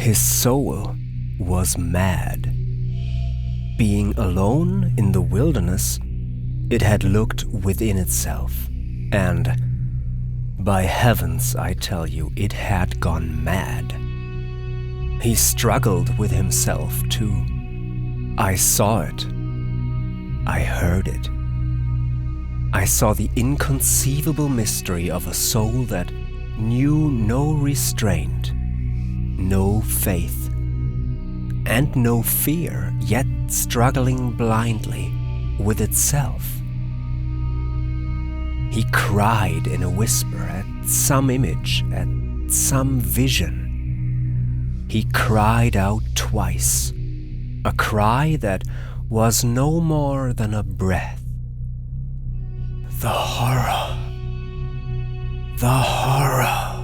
His soul was mad. Being alone in the wilderness, it had looked within itself, and, by heavens, I tell you, it had gone mad. He struggled with himself too. I saw it. I heard it. I saw the inconceivable mystery of a soul that knew no restraint, no faith, and no fear, yet struggling blindly with itself. He cried in a whisper at some image, at some vision. He cried out twice, a cry that was no more than a breath. The horror! The horror!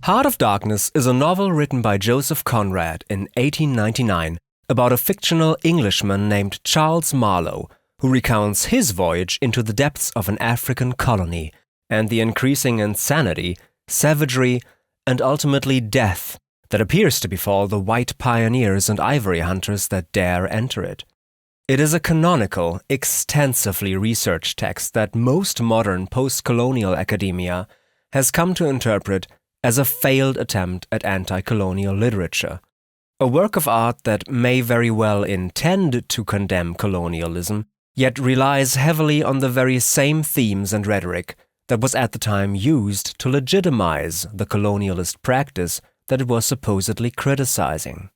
Heart of Darkness is a novel written by Joseph Conrad in 1899 about a fictional Englishman named Charles Marlowe, who recounts his voyage into the depths of an African colony and the increasing insanity, savagery, and ultimately death that appears to befall the white pioneers and ivory hunters that dare enter it. It is a canonical, extensively researched text that most modern post-colonial academia has come to interpret as a failed attempt at anti-colonial literature, a work of art that may very well intend to condemn colonialism, yet relies heavily on the very same themes and rhetoric that was at the time used to legitimize the colonialist practice that it was supposedly criticizing.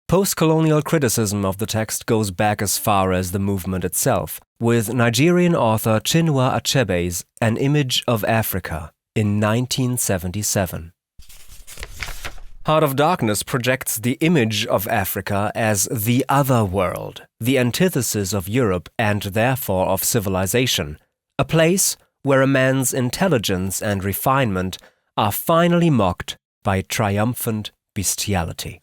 Post-colonial criticism of the text goes back as far as the movement itself, with Nigerian author Chinua Achebe's An Image of Africa in 1977. Heart of Darkness projects the image of Africa as the other world, the antithesis of Europe and therefore of civilization, a place where a man's intelligence and refinement are finally mocked by triumphant bestiality.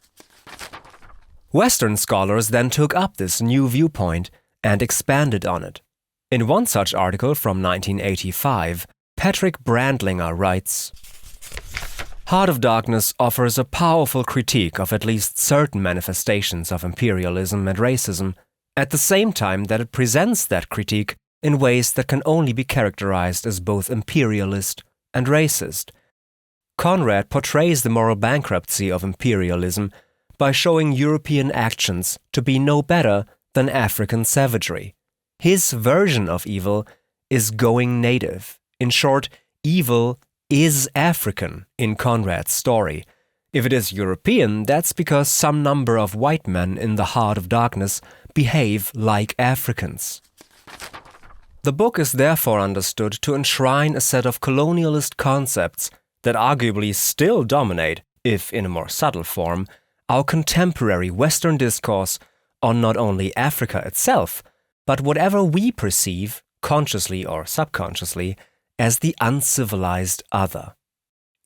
Western scholars then took up this new viewpoint and expanded on it. In one such article from 1985, Patrick Brandlinger writes, Heart of Darkness offers a powerful critique of at least certain manifestations of imperialism and racism, at the same time that it presents that critique in ways that can only be characterized as both imperialist and racist. Conrad portrays the moral bankruptcy of imperialism by showing European actions to be no better than African savagery. His version of evil is going native. In short, evil is African in Conrad's story. If it is European, that's because some number of white men in the Heart of Darkness behave like Africans. The book is therefore understood to enshrine a set of colonialist concepts that arguably still dominate, if in a more subtle form, our contemporary Western discourse on not only Africa itself, but whatever we perceive, consciously or subconsciously, as the uncivilized other.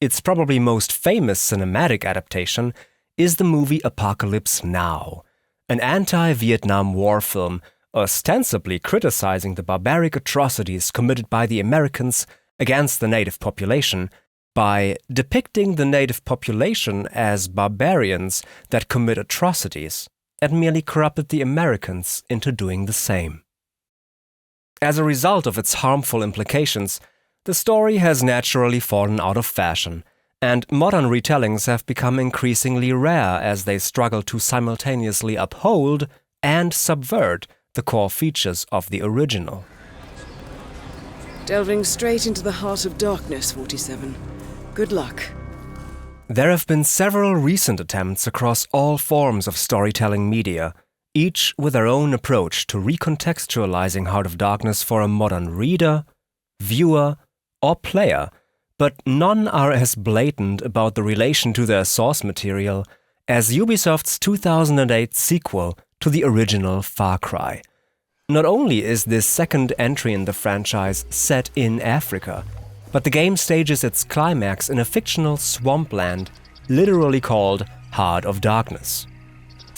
Its probably most famous cinematic adaptation is the movie Apocalypse Now, an anti-Vietnam War film ostensibly criticizing the barbaric atrocities committed by the Americans against the native population by depicting the native population as barbarians that commit atrocities and merely corrupted the Americans into doing the same. As a result of its harmful implications, the story has naturally fallen out of fashion, and modern retellings have become increasingly rare as they struggle to simultaneously uphold and subvert the core features of the original. Delving straight into the Heart of Darkness, 47. Good luck. There have been several recent attempts across all forms of storytelling media, each with their own approach to recontextualizing Heart of Darkness for a modern reader, viewer, or player, but none are as blatant about the relation to their source material as Ubisoft's 2008 sequel to the original Far Cry. Not only is this second entry in the franchise set in Africa, but the game stages its climax in a fictional swampland literally called Heart of Darkness.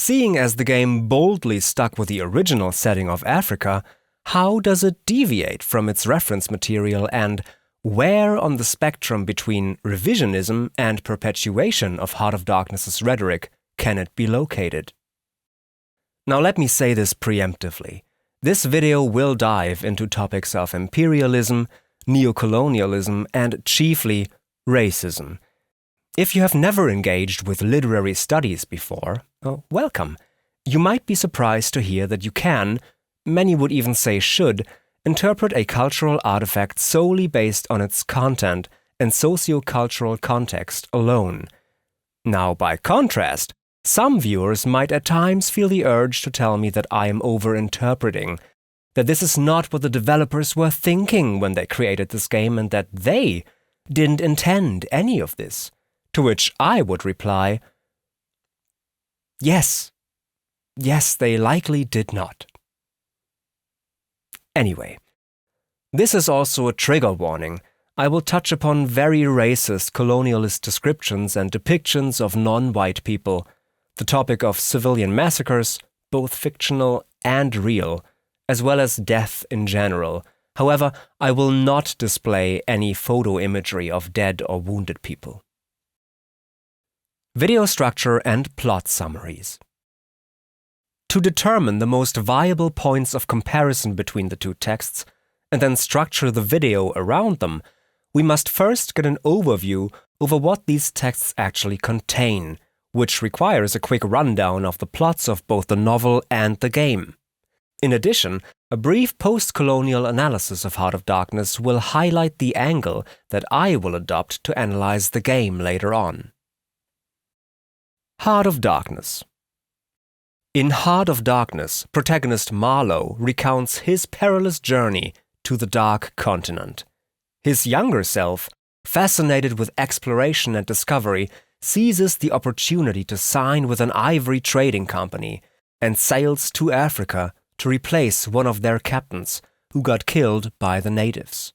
Seeing as the game boldly stuck with the original setting of Africa, how does it deviate from its reference material, and where on the spectrum between revisionism and perpetuation of Heart of Darkness's rhetoric can it be located? Now let me say this preemptively. This video will dive into topics of imperialism, neocolonialism, and chiefly racism. If you have never engaged with literary studies before, well, welcome. You might be surprised to hear that you can, many would even say should, interpret a cultural artifact solely based on its content and socio-cultural context alone. Now, by contrast, some viewers might at times feel the urge to tell me that I am over-interpreting, that this is not what the developers were thinking when they created this game, and that they didn't intend any of this. To which I would reply, yes, they likely did not. Anyway, this is also a trigger warning. I will touch upon very racist colonialist descriptions and depictions of non-white people, the topic of civilian massacres, both fictional and real, as well as death in general. However, I will not display any photo imagery of dead or wounded people. Video structure and plot summaries. To determine the most viable points of comparison between the two texts, and then structure the video around them, we must first get an overview over what these texts actually contain, which requires a quick rundown of the plots of both the novel and the game. In addition, a brief post-colonial analysis of Heart of Darkness will highlight the angle that I will adopt to analyze the game later on. Heart of Darkness. In Heart of Darkness, protagonist Marlowe recounts his perilous journey to the Dark Continent. His younger self, fascinated with exploration and discovery, seizes the opportunity to sign with an ivory trading company and sails to Africa to replace one of their captains, who got killed by the natives.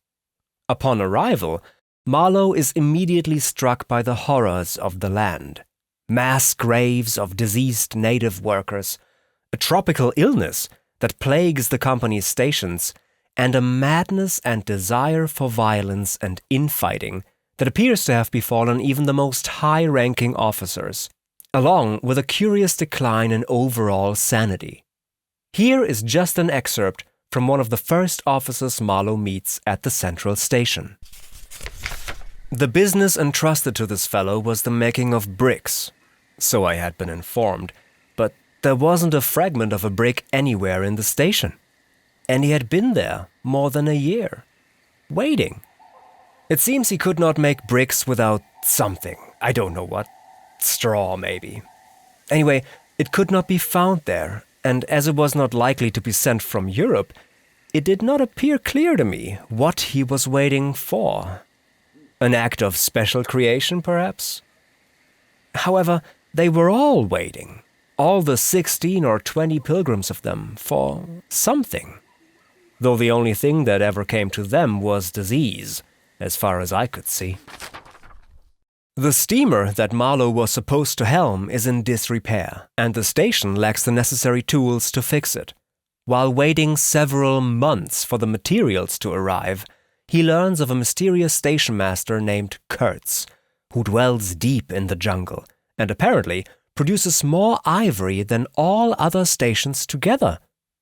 Upon arrival, Marlowe is immediately struck by the horrors of the land. Mass graves of diseased native workers, a tropical illness that plagues the company's stations, and a madness and desire for violence and infighting that appears to have befallen even the most high-ranking officers, along with a curious decline in overall sanity. Here is just an excerpt from one of the first officers Marlowe meets at the central station. The business entrusted to this fellow was the making of bricks, so I had been informed, but there wasn't a fragment of a brick anywhere in the station. And he had been there more than a year, waiting. It seems he could not make bricks without something, I don't know what, straw maybe. Anyway, it could not be found there, and as it was not likely to be sent from Europe, it did not appear clear to me what he was waiting for. An act of special creation, perhaps? However, they were all waiting, all the 16 or 20 pilgrims of them, for something. Though the only thing that ever came to them was disease, as far as I could see. The steamer that Marlowe was supposed to helm is in disrepair, and the station lacks the necessary tools to fix it. While waiting several months for the materials to arrive, he learns of a mysterious station master named Kurtz, who dwells deep in the jungle, and apparently produces more ivory than all other stations together,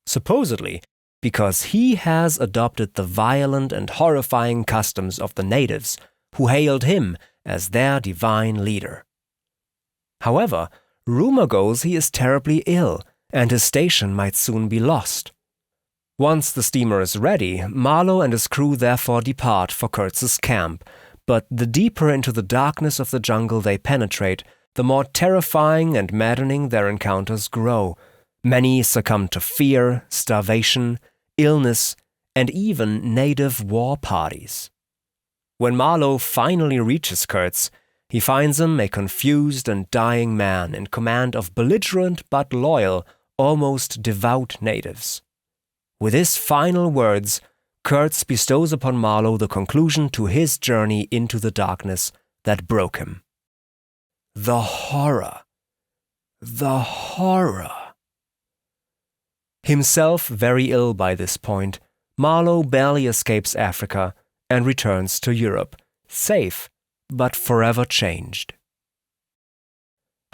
supposedly because he has adopted the violent and horrifying customs of the natives, who hailed him as their divine leader. However, rumor goes he is terribly ill, and his station might soon be lost. Once the steamer is ready, Marlowe and his crew therefore depart for Kurtz's camp, but the deeper into the darkness of the jungle they penetrate, the more terrifying and maddening their encounters grow. Many succumb to fear, starvation, illness, and even native war parties. When Marlowe finally reaches Kurtz, he finds him a confused and dying man in command of belligerent but loyal, almost devout natives. With his final words, Kurtz bestows upon Marlowe the conclusion to his journey into the darkness that broke him. The horror, The horror! Himself very ill by this point, Marlowe barely escapes Africa and returns to Europe, safe, but forever changed.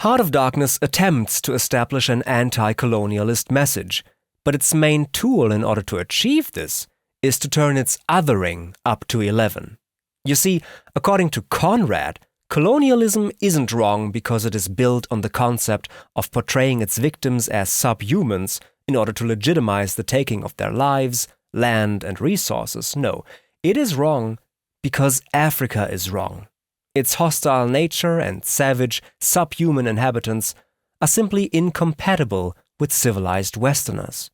Heart of Darkness attempts to establish an anti-colonialist message, but its main tool in order to achieve this is to turn its othering up to 11. You see, according to Conrad, colonialism isn't wrong because it is built on the concept of portraying its victims as subhumans in order to legitimize the taking of their lives, land, and resources. No, it is wrong because Africa is wrong. Its hostile nature and savage, subhuman inhabitants are simply incompatible with civilized Westerners.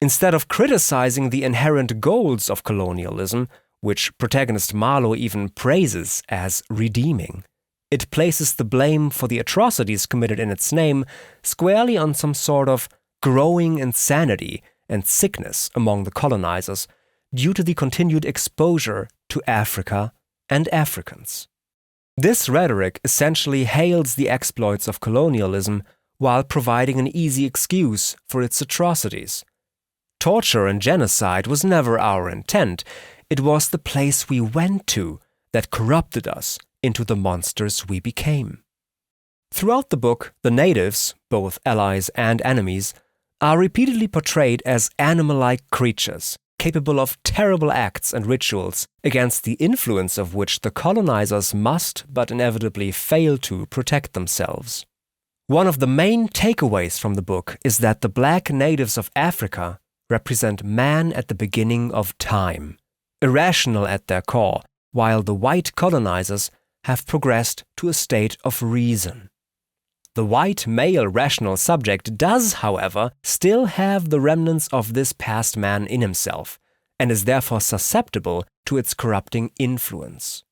Instead of criticizing the inherent goals of colonialism, which protagonist Marlowe even praises as redeeming, it places the blame for the atrocities committed in its name squarely on some sort of growing insanity and sickness among the colonizers due to the continued exposure to Africa and Africans. This rhetoric essentially hails the exploits of colonialism while providing an easy excuse for its atrocities. Torture and genocide was never our intent. It was the place we went to that corrupted us into the monsters we became. Throughout the book, the natives, both allies and enemies, are repeatedly portrayed as animal-like creatures, capable of terrible acts and rituals against the influence of which the colonizers must but inevitably fail to protect themselves. One of the main takeaways from the book is that the black natives of Africa represent man at the beginning of time, irrational at their core, while the white colonizers have progressed to a state of reason. The white male rational subject does, however, still have the remnants of this past man in himself, and is therefore susceptible to its corrupting influence.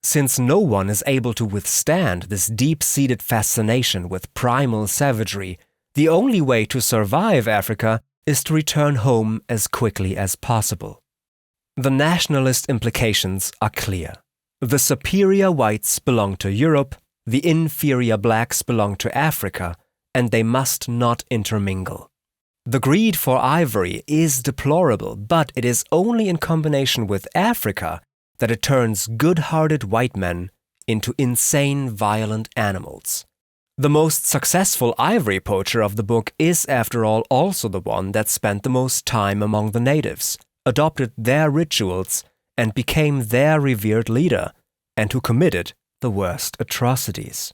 Since no one is able to withstand this deep-seated fascination with primal savagery, the only way to survive Africa is to return home as quickly as possible. The nationalist implications are clear. The superior whites belong to Europe, the inferior blacks belong to Africa, and they must not intermingle. The greed for ivory is deplorable, but it is only in combination with Africa that it turns good-hearted white men into insane, violent animals. The most successful ivory poacher of the book is, after all, also the one that spent the most time among the natives, adopted their rituals, and became their revered leader, and who committed the worst atrocities.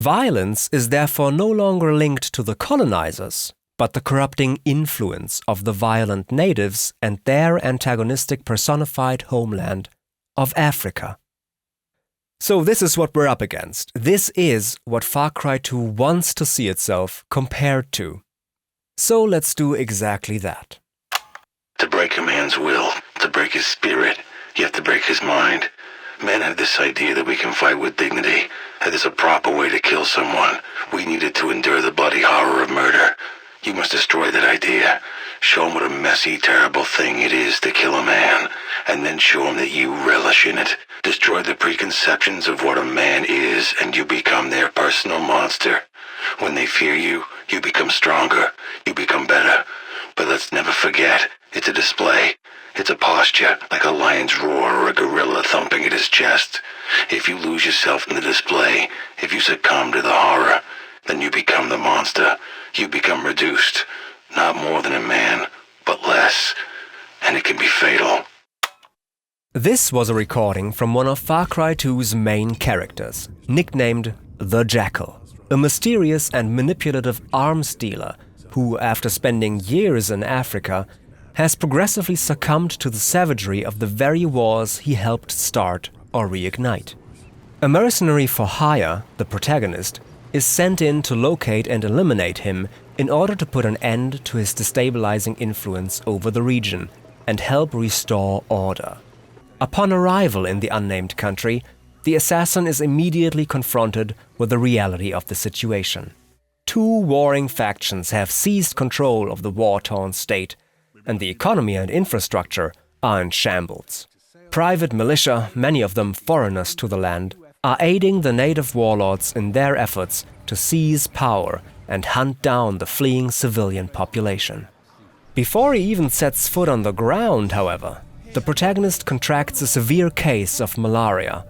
Violence is therefore no longer linked to the colonizers, but the corrupting influence of the violent natives and their antagonistic personified homeland of Africa. So this is what we're up against. This is what Far Cry 2 wants to see itself compared to. So let's do exactly that. To break a man's will, to break his spirit, you have to break his mind. Men have this idea that we can fight with dignity, that there's a proper way to kill someone. We needed to endure the bloody horror of murder. You must destroy that idea. Show him what a messy, terrible thing it is to kill a man, and then show him that you relish in it. Destroy the preconceptions of what a man is, and you become their personal monster. When they fear you, you become stronger, you become better. But let's never forget, it's a display. It's a posture, like a lion's roar or a gorilla thumping at his chest. If you lose yourself in the display, if you succumb to the horror, then you become the monster. You become reduced, not more than a man, but less. And it can be fatal. This was a recording from one of Far Cry 2's main characters, nicknamed The Jackal, a mysterious and manipulative arms dealer who, after spending years in Africa, has progressively succumbed to the savagery of the very wars he helped start or reignite. A mercenary for hire, the protagonist, is sent in to locate and eliminate him in order to put an end to his destabilizing influence over the region and help restore order. Upon arrival in the unnamed country, the assassin is immediately confronted with the reality of the situation. Two warring factions have seized control of the war-torn state, and the economy and infrastructure are in shambles. Private militia, many of them foreigners to the land, are aiding the native warlords in their efforts to seize power and hunt down the fleeing civilian population. Before he even sets foot on the ground, however, the protagonist contracts a severe case of malaria.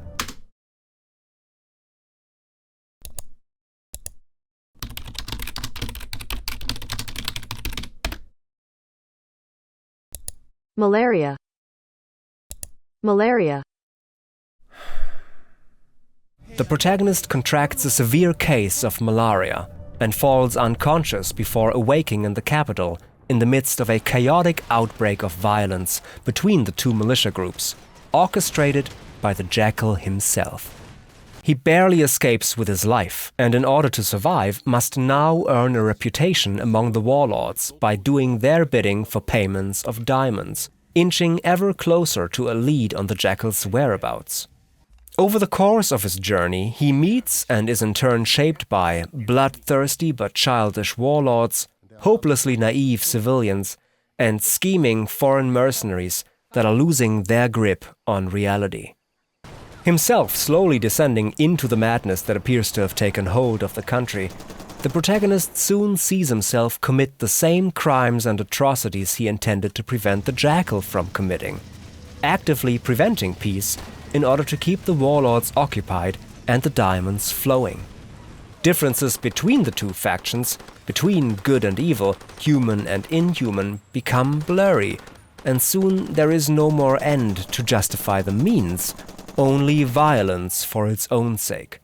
Malaria. Malaria. The protagonist contracts a severe case of malaria and falls unconscious before awaking in the capital in the midst of a chaotic outbreak of violence between the two militia groups, orchestrated by the Jackal himself. He barely escapes with his life, and in order to survive, must now earn a reputation among the warlords by doing their bidding for payments of diamonds, inching ever closer to a lead on the Jackal's whereabouts. Over the course of his journey, he meets and is in turn shaped by bloodthirsty but childish warlords, hopelessly naive civilians, and scheming foreign mercenaries that are losing their grip on reality. Himself slowly descending into the madness that appears to have taken hold of the country, the protagonist soon sees himself commit the same crimes and atrocities he intended to prevent the Jackal from committing, actively preventing peace in order to keep the warlords occupied and the diamonds flowing. Differences between the two factions, between good and evil, human and inhuman, become blurry, and soon there is no more end to justify the means, only violence for its own sake.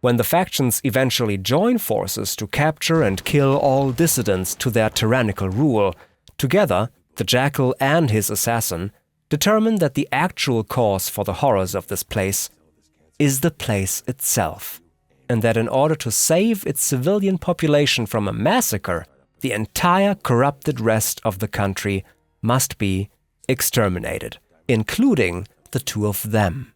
When the factions eventually join forces to capture and kill all dissidents to their tyrannical rule, together, the Jackal and his assassin determine that the actual cause for the horrors of this place is the place itself, and that in order to save its civilian population from a massacre, the entire corrupted rest of the country must be exterminated, including the two of them.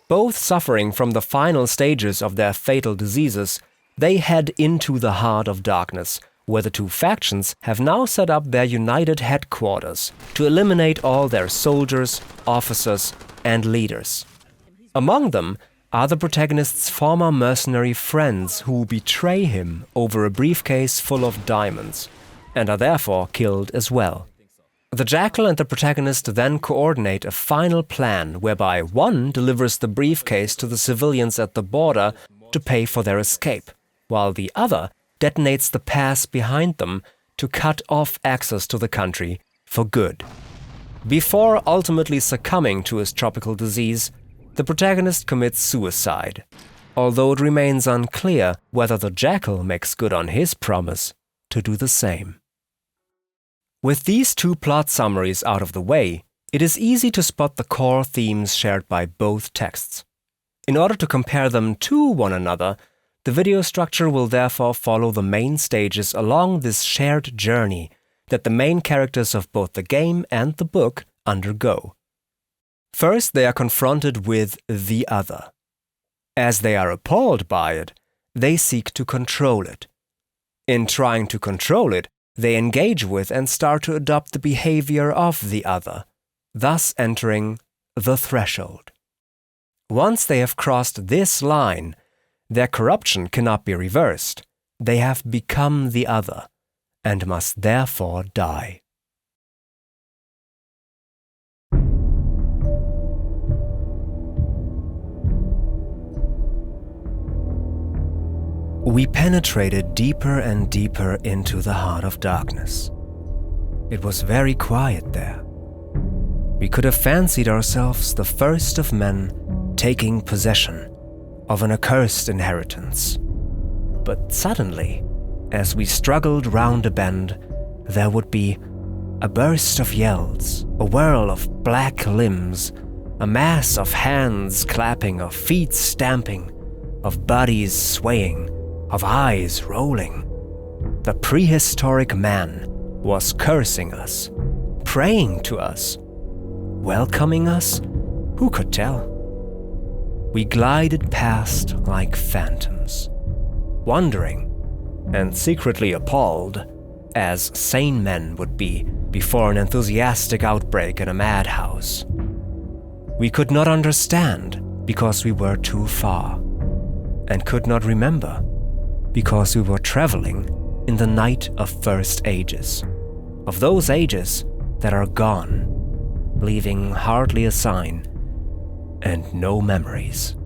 Both suffering from the final stages of their fatal diseases, they head into the heart of darkness, where the two factions have now set up their united headquarters to eliminate all their soldiers, officers, and leaders. Among them are the protagonist's former mercenary friends who betray him over a briefcase full of diamonds, and are therefore killed as well. The Jackal and the protagonist then coordinate a final plan whereby one delivers the briefcase to the civilians at the border to pay for their escape, while the other detonates the pass behind them to cut off access to the country for good. Before ultimately succumbing to his tropical disease, the protagonist commits suicide, although it remains unclear whether the Jackal makes good on his promise to do the same. With these two plot summaries out of the way, it is easy to spot the core themes shared by both texts. In order to compare them to one another, the video structure will therefore follow the main stages along this shared journey that the main characters of both the game and the book undergo. First, they are confronted with the other. As they are appalled by it, they seek to control it. In trying to control it, they engage with and start to adopt the behavior of the other, thus entering the threshold. Once they have crossed this line, their corruption cannot be reversed. They have become the other, and must therefore die. We penetrated deeper and deeper into the heart of darkness. It was very quiet there. We could have fancied ourselves the first of men taking possession of an accursed inheritance. But suddenly, as we struggled round a bend, there would be a burst of yells, a whirl of black limbs, a mass of hands clapping, of feet stamping, of bodies swaying, of eyes rolling. The prehistoric man was cursing us, praying to us, welcoming us. Who could tell? We glided past like phantoms, wondering and secretly appalled, as sane men would be before an enthusiastic outbreak in a madhouse. We could not understand because we were too far, and could not remember because we were traveling in the night of first ages, of those ages that are gone, leaving hardly a sign and no memories.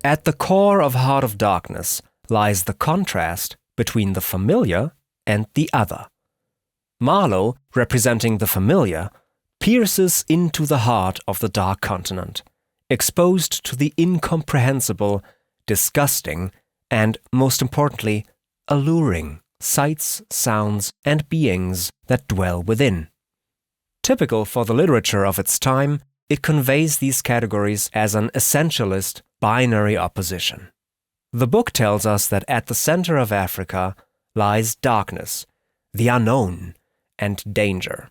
At the core of Heart of Darkness lies the contrast between the familiar and the other. Marlowe, representing the familiar, pierces into the heart of the Dark Continent, exposed to the incomprehensible, disgusting, and, most importantly, alluring sights, sounds, and beings that dwell within. Typical for the literature of its time, it conveys these categories as an essentialist, binary opposition. The book tells us that at the center of Africa lies darkness, the unknown, and danger.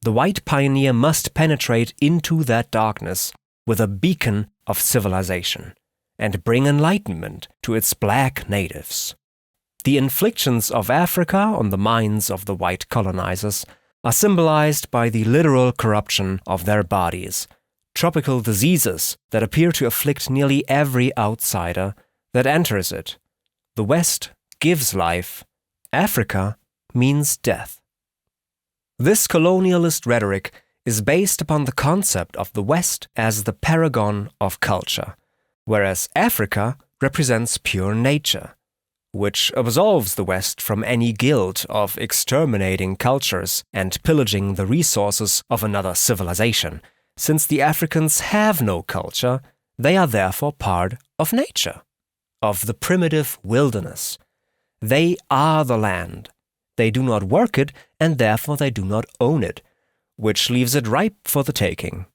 The white pioneer must penetrate into that darkness with a beacon of civilization and bring enlightenment to its black natives. The inflictions of Africa on the minds of the white colonizers are symbolized by the literal corruption of their bodies, tropical diseases that appear to afflict nearly every outsider that enters it. The West gives life, Africa means death. This colonialist rhetoric is based upon the concept of the West as the paragon of culture, whereas Africa represents pure nature, which absolves the West from any guilt of exterminating cultures and pillaging the resources of another civilization. Since the Africans have no culture, they are therefore part of nature, of the primitive wilderness. They are the land. They do not work it, and therefore they do not own it, which leaves it ripe for the taking.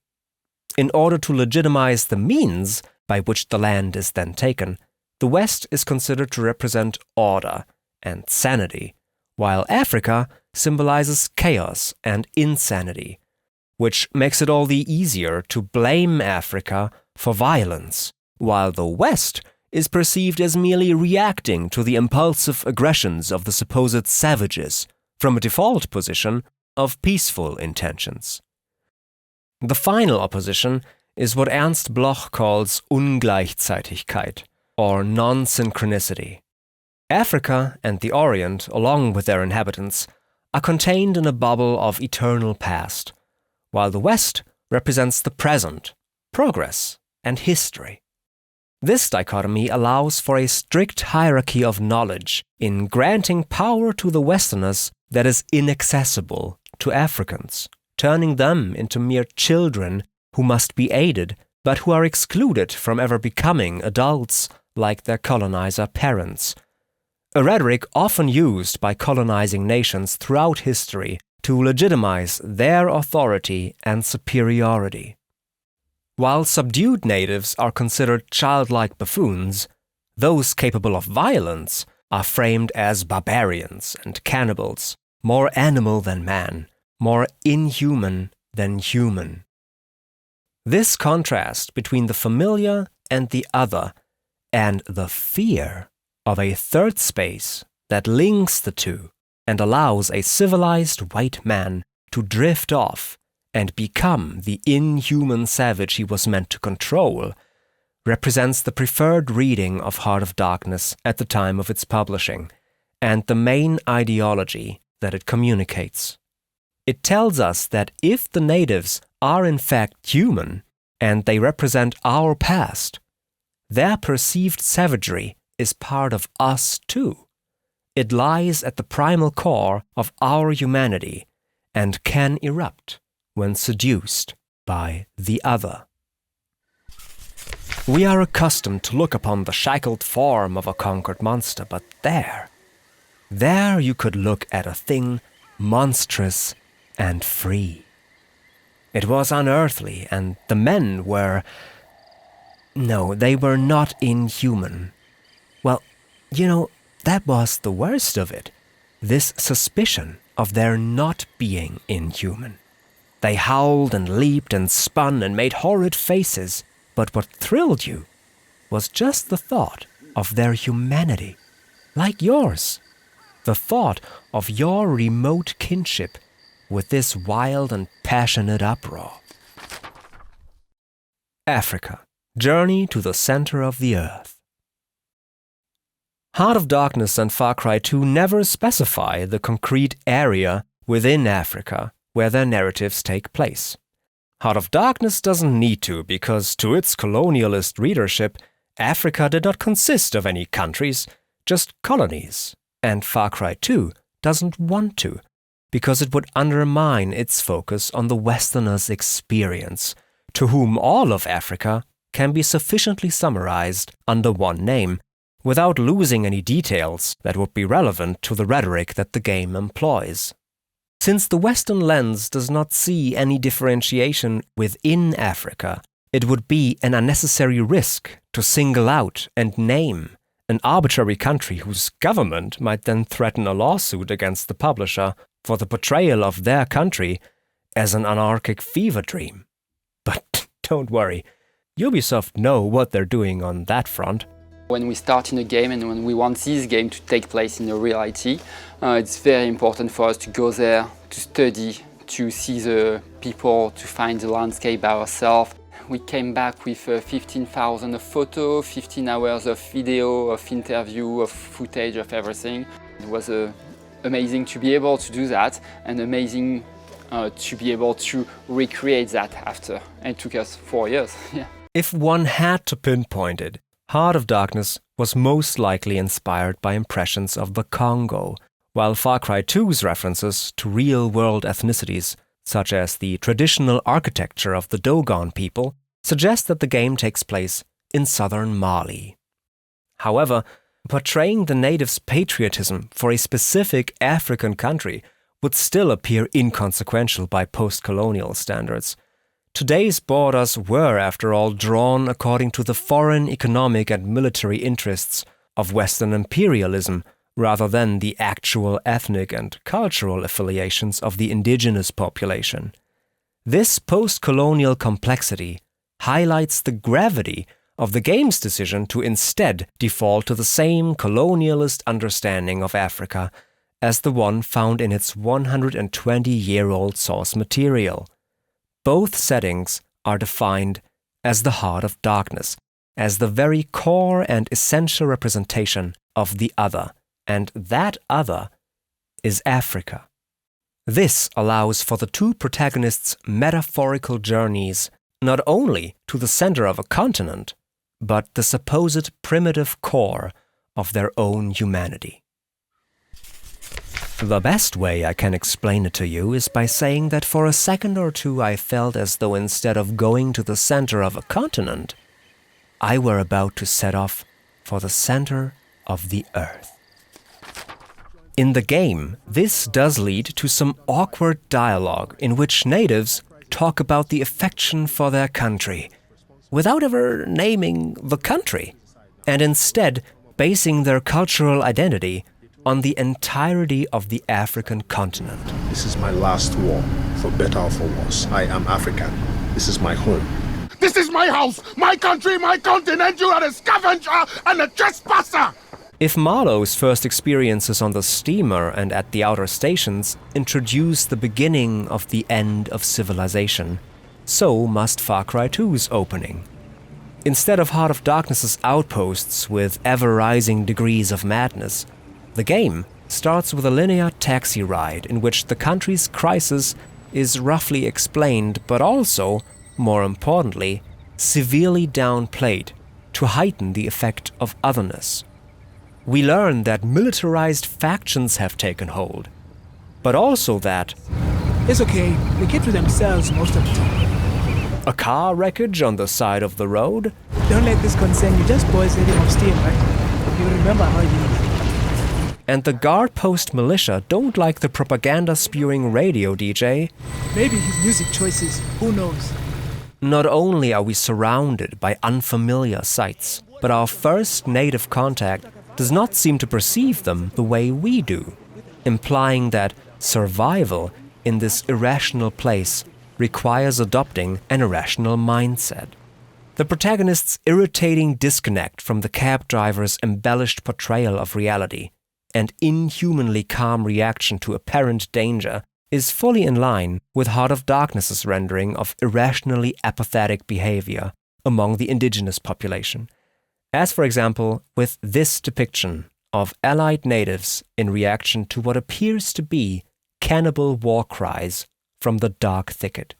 In order to legitimize the means by which the land is then taken, the West is considered to represent order and sanity, while Africa symbolizes chaos and insanity, which makes it all the easier to blame Africa for violence, while the West is perceived as merely reacting to the impulsive aggressions of the supposed savages from a default position of peaceful intentions. The final opposition is what Ernst Bloch calls Ungleichzeitigkeit, or non-synchronicity. Africa and the Orient, along with their inhabitants, are contained in a bubble of eternal past, while the West represents the present, progress, and history. This dichotomy allows for a strict hierarchy of knowledge in granting power to the Westerners that is inaccessible to Africans, turning them into mere children who must be aided, but who are excluded from ever becoming adults like their colonizer parents. A rhetoric often used by colonizing nations throughout history to legitimize their authority and superiority. While subdued natives are considered childlike buffoons, those capable of violence are framed as barbarians and cannibals, more animal than man, more inhuman than human. This contrast between the familiar and the other, and the fear of a third space that links the two and allows a civilized white man to drift off and become the inhuman savage he was meant to control, represents the preferred reading of Heart of Darkness at the time of its publishing, and the main ideology that it communicates. It tells us that if the natives are in fact human, and they represent our past, their perceived savagery is part of us too. It lies at the primal core of our humanity, and can erupt when seduced by the other. We are accustomed to look upon the shackled form of a conquered monster, but there you could look at a thing monstrous and free. It was unearthly, and the men were... No, they were not inhuman. Well, that was the worst of it, this suspicion of their not being inhuman. They howled and leaped and spun and made horrid faces, but what thrilled you was just the thought of their humanity, like yours. The thought of your remote kinship with this wild and passionate uproar. Africa, Journey to the Center of the Earth. Heart of Darkness and Far Cry 2 never specify the concrete area within Africa where their narratives take place. Heart of Darkness doesn't need to, because to its colonialist readership, Africa did not consist of any countries, just colonies. And Far Cry 2 doesn't want to, because it would undermine its focus on the Westerner's experience, to whom all of Africa can be sufficiently summarized under one name, without losing any details that would be relevant to the rhetoric that the game employs. Since the Western lens does not see any differentiation within Africa, it would be an unnecessary risk to single out and name an arbitrary country whose government might then threaten a lawsuit against the publisher for the portrayal of their country as an anarchic fever dream. But don't worry, Ubisoft know what they're doing on that front. When we start in a game and when we want this game to take place in a reality, it's very important for us to go there, to study, to see the people, to find the landscape by ourselves. We came back with 15,000 of photos, 15 hours of video, of interview, of footage, of everything. It was amazing to be able to do that, and amazing to be able to recreate that after. And it took us 4 years. Yeah. If one had to pinpoint it, Heart of Darkness was most likely inspired by impressions of the Congo, while Far Cry 2's references to real-world ethnicities, such as the traditional architecture of the Dogon people, suggest that the game takes place in southern Mali. However, portraying the natives' patriotism for a specific African country would still appear inconsequential by post-colonial standards. Today's borders were, after all, drawn according to the foreign economic and military interests of Western imperialism, rather than the actual ethnic and cultural affiliations of the indigenous population. This post-colonial complexity highlights the gravity of the game's decision to instead default to the same colonialist understanding of Africa as the one found in its 120-year-old source material. Both settings are defined as the Heart of Darkness, as the very core and essential representation of the other, and that other is Africa. This allows for the two protagonists' metaphorical journeys not only to the center of a continent, but the supposed primitive core of their own humanity. The best way I can explain it to you is by saying that for a second or two I felt as though instead of going to the center of a continent, I were about to set off for the center of the earth. In the game, this does lead to some awkward dialogue in which natives talk about the affection for their country, without ever naming the country, and instead basing their cultural identity on the entirety of the African continent. This is my last war, for better or for worse. I am African. This is my home. This is my house, my country, my continent. You are a scavenger and a trespasser! If Marlowe's first experiences on the steamer and at the outer stations introduce the beginning of the end of civilization, so must Far Cry 2's opening. Instead of Heart of Darkness's outposts with ever-rising degrees of madness, the game starts with a linear taxi ride in which the country's crisis is roughly explained, but also, more importantly, severely downplayed to heighten the effect of otherness. We learn that militarized factions have taken hold, but also that it's okay, they keep to themselves most of the time. A car wreckage on the side of the road? Don't let this concern you, just boys letting off steam, right? You remember how you need. And the guard post militia don't like the propaganda-spewing radio DJ. Maybe his music choices, who knows? Not only are we surrounded by unfamiliar sights, but our first native contact does not seem to perceive them the way we do, implying that survival in this irrational place requires adopting an irrational mindset. The protagonist's irritating disconnect from the cab driver's embellished portrayal of reality and inhumanly calm reaction to apparent danger is fully in line with Heart of Darkness's rendering of irrationally apathetic behavior among the indigenous population, as for example with this depiction of allied natives in reaction to what appears to be cannibal war cries from the dark thicket.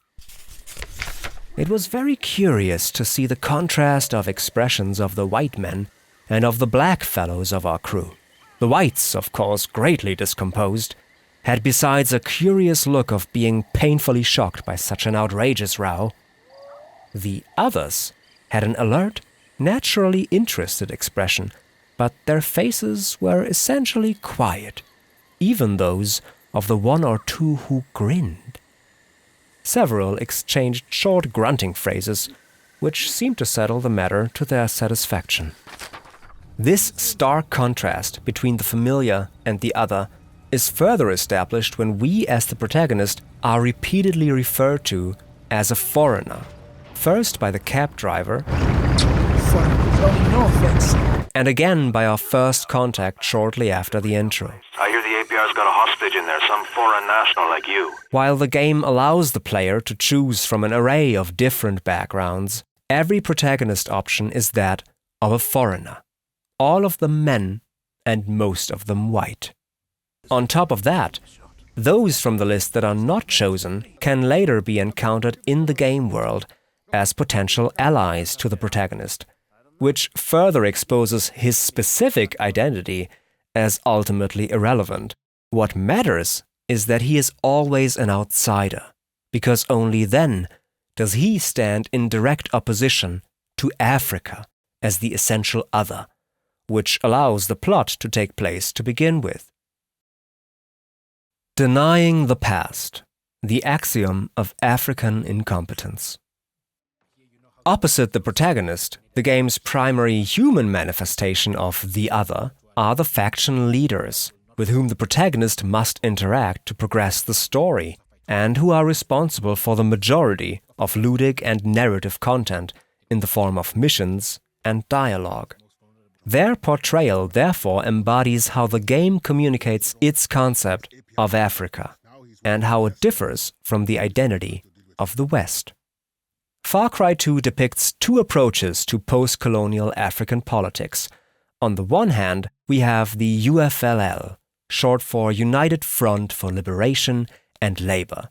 It was very curious to see the contrast of expressions of the white men and of the black fellows of our crew. The whites, of course, greatly discomposed, had besides a curious look of being painfully shocked by such an outrageous row. The others had an alert, naturally interested expression, but their faces were essentially quiet, even those of the one or two who grinned. Several exchanged short grunting phrases, which seemed to settle the matter to their satisfaction. This stark contrast between the familiar and the other is further established when we, as the protagonist, are repeatedly referred to as a foreigner, first by the cab driver, no offense. and again by our first contact shortly after the intro. I hear the APR's got a hostage in there, some foreign national like you. While the game allows the player to choose from an array of different backgrounds, every protagonist option is that of a foreigner. All of them men, and most of them white. On top of that, those from the list that are not chosen can later be encountered in the game world as potential allies to the protagonist, which further exposes his specific identity as ultimately irrelevant. What matters is that he is always an outsider, because only then does he stand in direct opposition to Africa as the essential other, which allows the plot to take place to begin with. Denying the past, the axiom of African incompetence. Opposite the protagonist, the game's primary human manifestation of the other are the faction leaders, with whom the protagonist must interact to progress the story, and who are responsible for the majority of ludic and narrative content in the form of missions and dialogue. Their portrayal therefore embodies how the game communicates its concept of Africa, and how it differs from the identity of the West. Far Cry 2 depicts two approaches to post-colonial African politics. On the one hand, we have the UFLL, short for United Front for Liberation and Labor,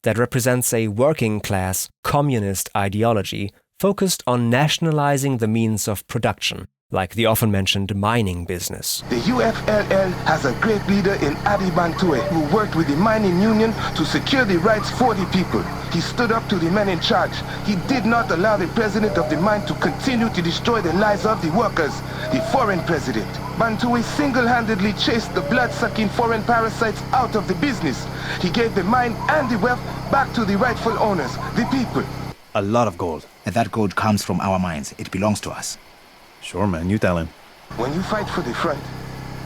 that represents a working-class communist ideology focused on nationalizing the means of production, like the often-mentioned mining business. The UFLL has a great leader in Adi Bantue who worked with the mining union to secure the rights for the people. He stood up to the men in charge. He did not allow the president of the mine to continue to destroy the lives of the workers, the foreign president. Bantue single-handedly chased the blood-sucking foreign parasites out of the business. He gave the mine and the wealth back to the rightful owners, the people. A lot of gold. And that gold comes from our mines. It belongs to us. Sure, man, you tell him. When you fight for the front,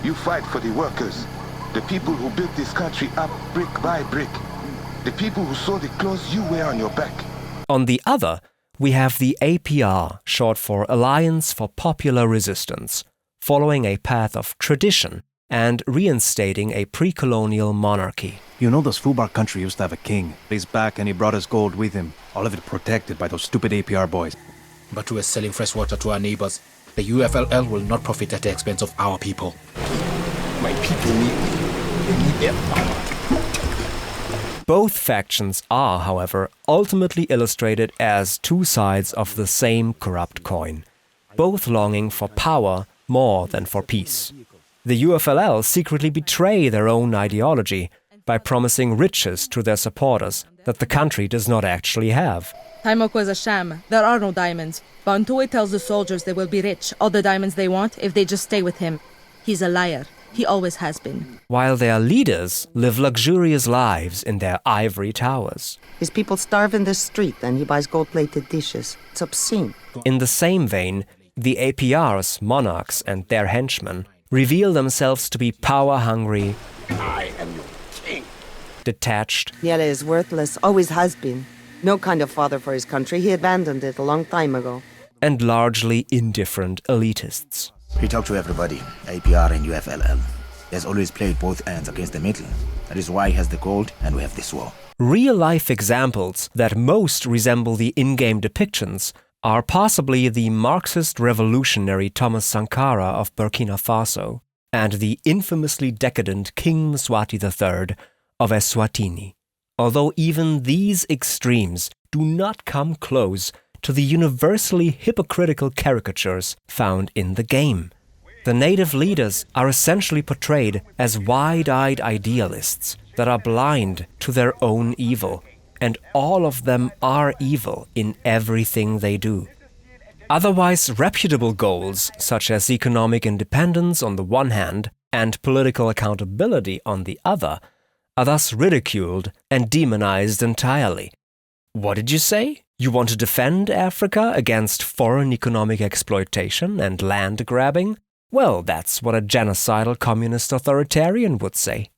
you fight for the workers, the people who built this country up brick by brick, the people who sew the clothes you wear on your back. On the other, we have the APR, short for Alliance for Popular Resistance, following a path of tradition and reinstating a pre-colonial monarchy. You know this Fubar country used to have a king. He's back and he brought his gold with him, all of it protected by those stupid APR boys. But we're selling fresh water to our neighbors. The UFLL will not profit at the expense of our people. My people need their power. Both factions are, however, ultimately illustrated as two sides of the same corrupt coin, both longing for power more than for peace. The UFLL secretly betray their own ideology by promising riches to their supporters that the country does not actually have. Timok was a sham. There are no diamonds. Bantue tells the soldiers they will be rich, all the diamonds they want, if they just stay with him. He's a liar. He always has been. While their leaders live luxurious lives in their ivory towers. His people starve in the street and he buys gold-plated dishes. It's obscene. In the same vein, the APR's monarchs and their henchmen reveal themselves to be power-hungry, I am your king. detached, Niele is worthless, always has been. No kind of father for his country. He abandoned it a long time ago. and largely indifferent elitists. We talk to everybody, APR and UFLL. He has always played both ends against the middle. That is why he has the gold and we have this war. Real-life examples that most resemble the in-game depictions are possibly the Marxist revolutionary Thomas Sankara of Burkina Faso, and the infamously decadent King Mswati III of Eswatini, although even these extremes do not come close to the universally hypocritical caricatures found in the game. The native leaders are essentially portrayed as wide-eyed idealists that are blind to their own evil, and all of them are evil in everything they do. Otherwise reputable goals, such as economic independence on the one hand and political accountability on the other, are thus ridiculed and demonized entirely. What did you say? You want to defend Africa against foreign economic exploitation and land grabbing? Well, that's what a genocidal communist authoritarian would say.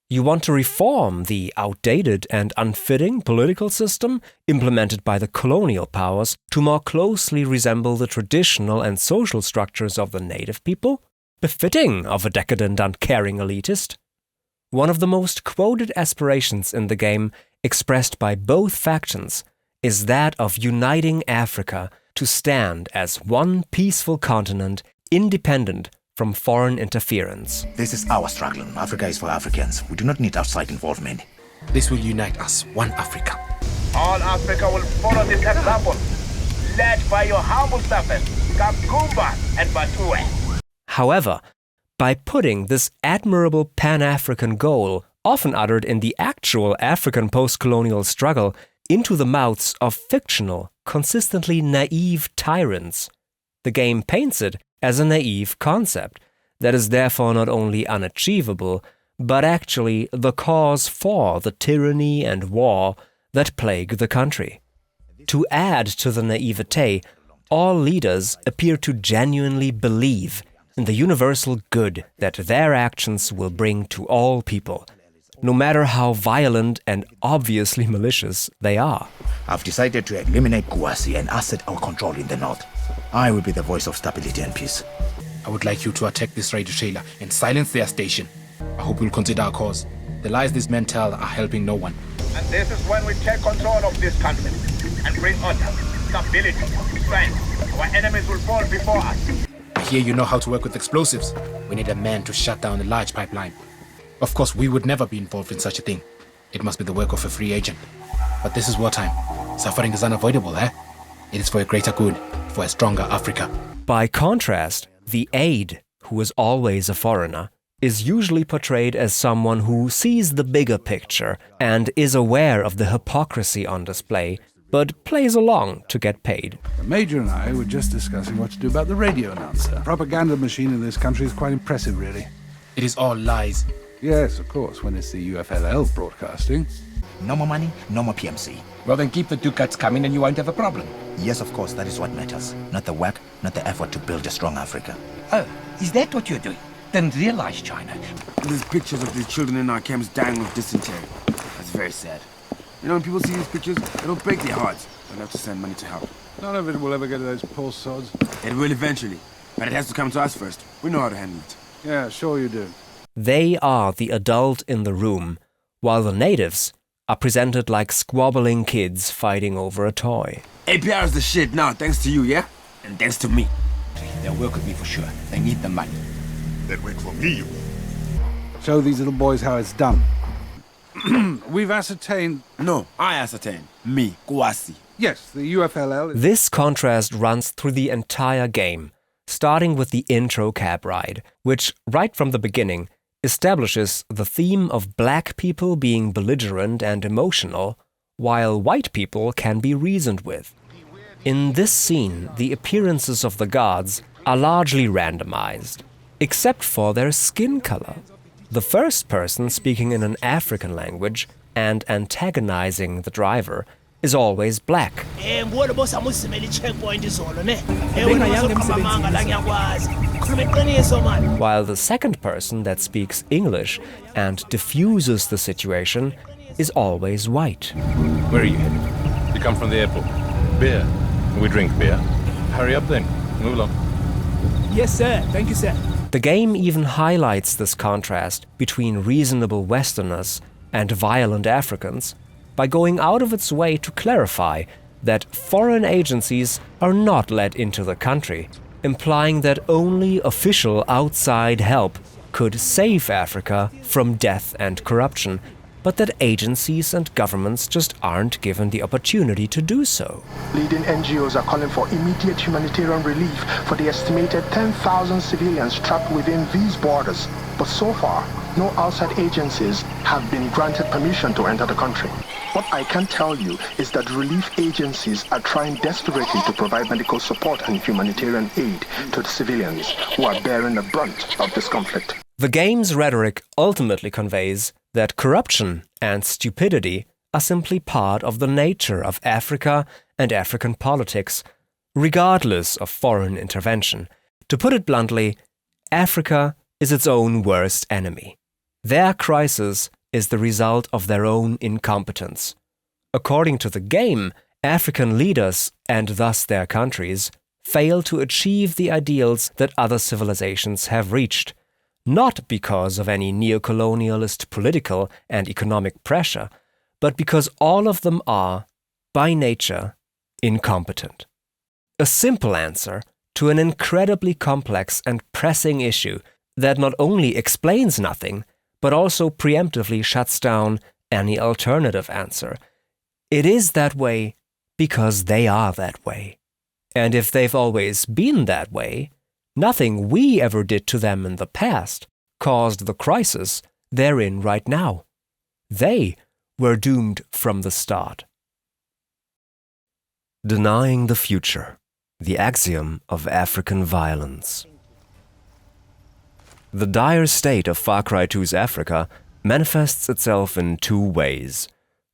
You want to reform the outdated and unfitting political system implemented by the colonial powers to more closely resemble the traditional and social structures of the native people? Befitting of a decadent, uncaring elitist? One of the most quoted aspirations in the game, expressed by both factions, is that of uniting Africa to stand as one peaceful continent independent from foreign interference. This is our struggle. Africa is for Africans. We do not need outside involvement. This will unite us, one Africa. All Africa will follow this example, led by your humble servants, Kakumba and Batue. However, by putting this admirable Pan-African goal, often uttered in the actual African post-colonial struggle, into the mouths of fictional, consistently naive tyrants, the game paints it as a naive concept that is therefore not only unachievable, but actually the cause for the tyranny and war that plague the country. To add to the naivete, all leaders appear to genuinely believe in the universal good that their actions will bring to all people, no matter how violent and obviously malicious they are. I've decided to eliminate Guasi and assert our control in the north. I will be the voice of stability and peace. I would like you to attack this radio trailer and silence their station. I hope you'll consider our cause. The lies these men tell are helping no one. And this is when we take control of this country and bring order, stability, strength. Our enemies will fall before us. I hear you know how to work with explosives. We need a man to shut down a large pipeline. Of course, we would never be involved in such a thing. It must be the work of a free agent. But this is wartime. Suffering is unavoidable, eh? It is for a greater good, for a stronger Africa. By contrast, the aide, who is always a foreigner, is usually portrayed as someone who sees the bigger picture and is aware of the hypocrisy on display, but plays along to get paid. The Major and I were just discussing what to do about the radio announcer. The propaganda machine in this country is quite impressive, really. It is all lies. Yes, of course, when it's the UFLL broadcasting. No more money, no more PMC. Well, then keep the ducats coming and you won't have a problem. Yes, of course, that is what matters. Not the work, not the effort to build a strong Africa. Oh, is that what you're doing? Then realize, China. There's pictures of the children in our camps dying of dysentery. That's very sad. You know, when people see these pictures, it'll break their hearts. They'll have to send money to help. None of it will ever get to those poor sods. It will eventually. But it has to come to us first. We know how to handle it. Yeah, sure you do. They are the adult in the room, while the natives are presented like squabbling kids fighting over a toy. APR is the shit now, thanks to you, yeah? And thanks to me. They'll work with me for sure. They need the money. They'd work for me. Show these little boys how it's done. We've ascertained... No, I ascertained. Me, Guasi. Yes, the UFLL... This contrast runs through the entire game, starting with the intro cab ride, which, right from the beginning, establishes the theme of black people being belligerent and emotional, while white people can be reasoned with. In this scene, the appearances of the gods are largely randomized, except for their skin color. The first person speaking in an African language and antagonizing the driver is always black. While the second person that speaks English and diffuses the situation is always white. Where are you headed? You come from the airport. Beer. We drink beer. Hurry up then. Move along. Yes, sir. Thank you, sir. The game even highlights this contrast between reasonable Westerners and violent Africans by going out of its way to clarify that foreign agencies are not let into the country, implying that only official outside help could save Africa from death and corruption, but that agencies and governments just aren't given the opportunity to do so. Leading NGOs are calling for immediate humanitarian relief for the estimated 10,000 civilians trapped within these borders. But so far, no outside agencies have been granted permission to enter the country. What I can tell you is that relief agencies are trying desperately to provide medical support and humanitarian aid to the civilians who are bearing the brunt of this conflict. The game's rhetoric ultimately conveys that corruption and stupidity are simply part of the nature of Africa and African politics, regardless of foreign intervention. To put it bluntly, Africa is its own worst enemy. Their crisis is the result of their own incompetence. According to the game, African leaders, and thus their countries, fail to achieve the ideals that other civilizations have reached, not because of any neo-colonialist political and economic pressure, but because all of them are, by nature, incompetent. A simple answer to an incredibly complex and pressing issue that not only explains nothing, but also preemptively shuts down any alternative answer. It is that way because they are that way. And if they've always been that way, nothing we ever did to them in the past caused the crisis they're in right now. They were doomed from the start. Denying the future, the axiom of African violence. The dire state of Far Cry 2's Africa manifests itself in two ways.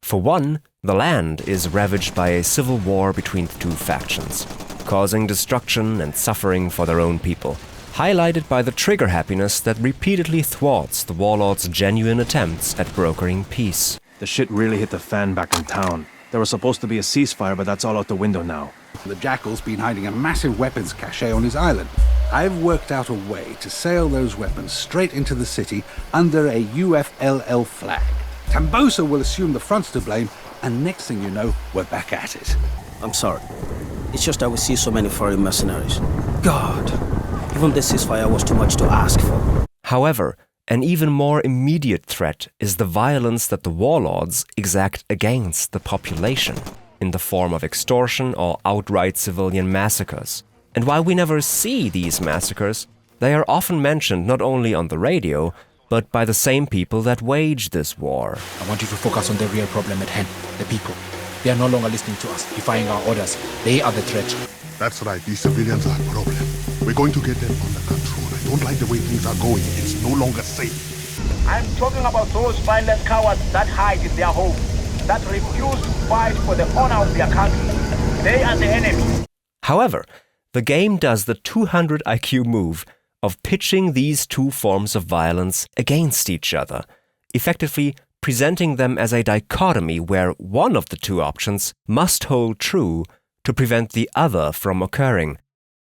For one, the land is ravaged by a civil war between the two factions, causing destruction and suffering for their own people, highlighted by the trigger happiness that repeatedly thwarts the warlords' genuine attempts at brokering peace. The shit really hit the fan back in town. There was supposed to be a ceasefire, but that's all out the window now. The Jackal's been hiding a massive weapons cache on his island. I've worked out a way to sail those weapons straight into the city under a UFLL flag. Tambosa will assume the front's to blame, and next thing you know, we're back at it. I'm sorry. It's just that we see so many foreign mercenaries. God, even the ceasefire was too much to ask for. However, an even more immediate threat is the violence that the warlords exact against the population, in the form of extortion or outright civilian massacres. And while we never see these massacres, they are often mentioned not only on the radio, but by the same people that wage this war. I want you to focus on the real problem at hand, the people. They are no longer listening to us, defying our orders. They are the threat. That's right, these civilians are a problem. We're going to get them under control. I don't like the way things are going. It's no longer safe. I'm talking about those violent cowards that hide in their homes, that refuse to fight for the honor of their country. They are the enemy. However, the game does the 200 IQ move of pitching these two forms of violence against each other, effectively presenting them as a dichotomy where one of the two options must hold true to prevent the other from occurring.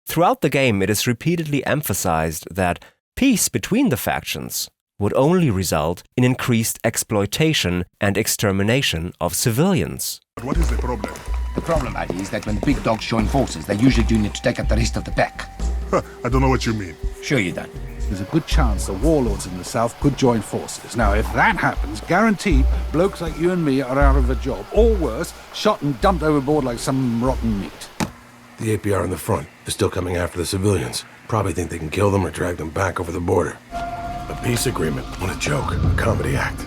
Throughout the game, it is repeatedly emphasized that peace between the factions would only result in increased exploitation and extermination of civilians. But what is the problem? The problem, Addy, is that when the big dogs join forces, they're usually doing it to take out the rest of the pack. I don't know what you mean. Sure you don't. There's a good chance the warlords in the south could join forces. Now, if that happens, guaranteed, blokes like you and me are out of a job. Or worse, shot and dumped overboard like some rotten meat. The APR in the front is still coming after the civilians. Probably think they can kill them or drag them back over the border. A peace agreement. What a joke. A comedy act.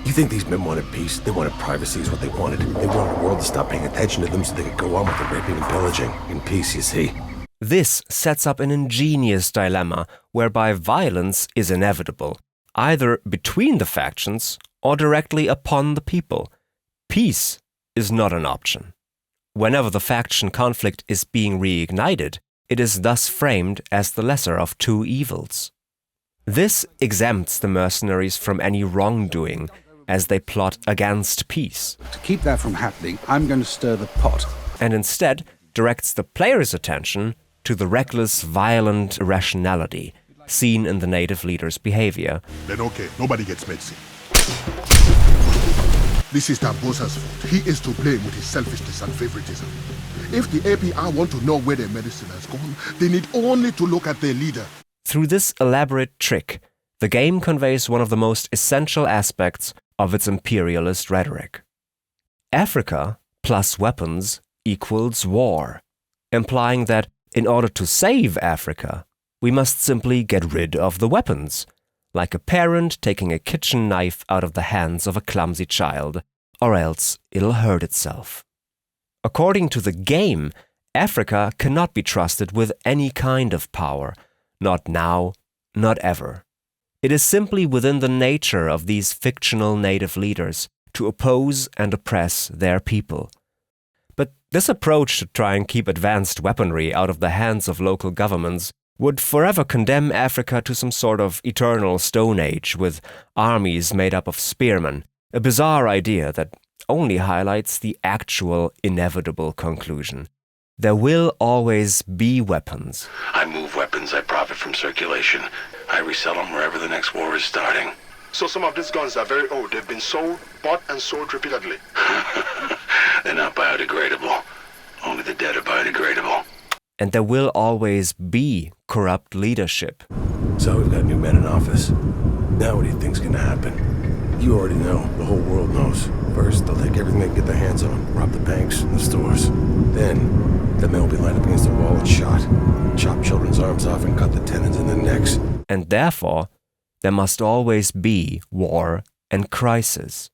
You think these men wanted peace? They wanted privacy is what they wanted. They wanted the world to stop paying attention to them so they could go on with the raping and pillaging. In peace, you see. This sets up an ingenious dilemma whereby violence is inevitable, either between the factions or directly upon the people. Peace is not an option. Whenever the faction conflict is being reignited, it is thus framed as the lesser of two evils. This exempts the mercenaries from any wrongdoing as they plot against peace. To keep that from happening, I'm going to stir the pot. And instead directs the player's attention to the reckless, violent irrationality seen in the native leader's behavior. Then okay, nobody gets medicine. This is Tambosa's fault. He is to blame with his selfishness and favoritism. If the APR want to know where their medicine has gone, they need only to look at their leader. Through this elaborate trick, the game conveys one of the most essential aspects of its imperialist rhetoric. Africa plus weapons equals war, implying that in order to save Africa, we must simply get rid of the weapons, like a parent taking a kitchen knife out of the hands of a clumsy child, or else it'll hurt itself. According to the game, Africa cannot be trusted with any kind of power, not now, not ever. It is simply within the nature of these fictional native leaders to oppose and oppress their people. But this approach to try and keep advanced weaponry out of the hands of local governments would forever condemn Africa to some sort of eternal Stone Age with armies made up of spearmen, a bizarre idea that only highlights the actual inevitable conclusion. There will always be weapons. I move weapons, I profit from circulation. I resell them wherever the next war is starting. So some of these guns are very old. They've been sold, bought, and sold repeatedly. They're not biodegradable. Only the dead are biodegradable. And there will always be corrupt leadership. So we've got new men in office. Now what do you think's gonna happen? You already know. The whole world knows. First, they'll take everything they can get their hands on, rob the banks and the stores. Then, the men will be lined up against the wall and shot. Chop children's arms off and cut the tendons in their necks. And therefore, there must always be war and crisis.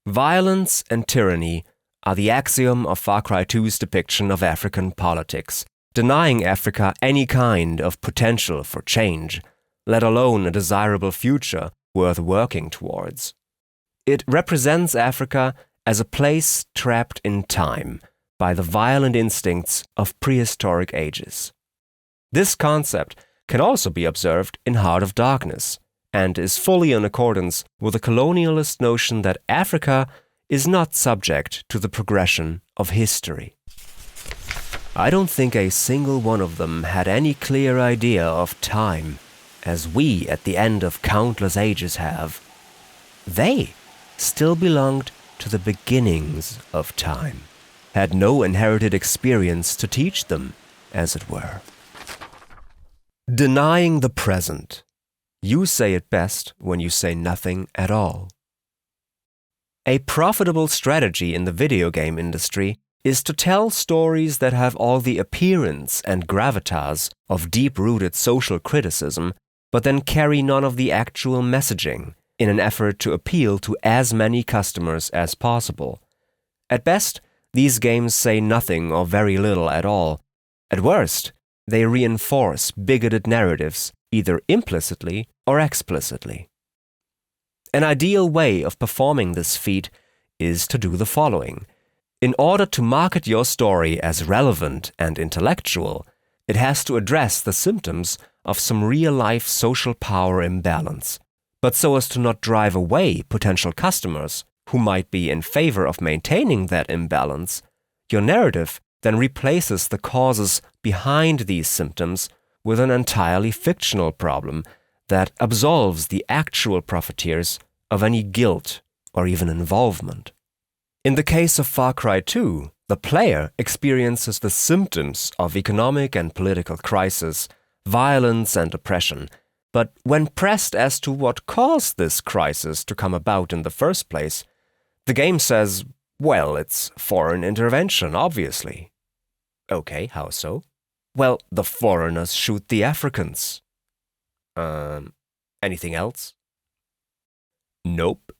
Violence and tyranny are the axiom of Far Cry 2's depiction of African politics, denying Africa any kind of potential for change, let alone a desirable future worth working towards. It represents Africa as a place trapped in time by the violent instincts of prehistoric ages. This concept can also be observed in Heart of Darkness, and is fully in accordance with the colonialist notion that Africa is not subject to the progression of history. I don't think a single one of them had any clear idea of time, as we at the end of countless ages have. They still belonged to the beginnings of time, had no inherited experience to teach them, as it were. Denying the present. You say it best when you say nothing at all. A profitable strategy in the video game industry is to tell stories that have all the appearance and gravitas of deep-rooted social criticism, but then carry none of the actual messaging in an effort to appeal to as many customers as possible. At best, these games say nothing or very little at all. At worst, they reinforce bigoted narratives either implicitly or explicitly. An ideal way of performing this feat is to do the following. In order to market your story as relevant and intellectual, it has to address the symptoms of some real-life social power imbalance, but so as to not drive away potential customers who might be in favor of maintaining that imbalance. Your narrative then replaces the causes behind these symptoms with an entirely fictional problem that absolves the actual profiteers of any guilt or even involvement. In the case of Far Cry 2, the player experiences the symptoms of economic and political crisis, violence and oppression, but when pressed as to what caused this crisis to come about in the first place, the game says, well, it's foreign intervention, obviously. Okay, how so? Well, the foreigners shoot the Africans. Anything else? Nope.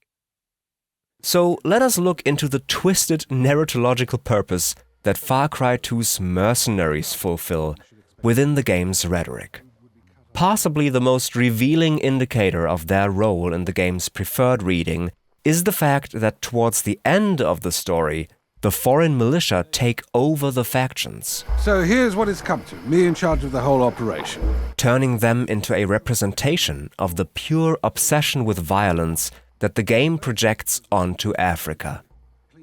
So let us look into the twisted narratological purpose that Far Cry 2's mercenaries fulfill within the game's rhetoric. Possibly the most revealing indicator of their role in the game's preferred reading is the fact that towards the end of the story, the foreign militia take over the factions. So here's what it's come to, me in charge of the whole operation. Turning them into a representation of the pure obsession with violence that the game projects onto Africa.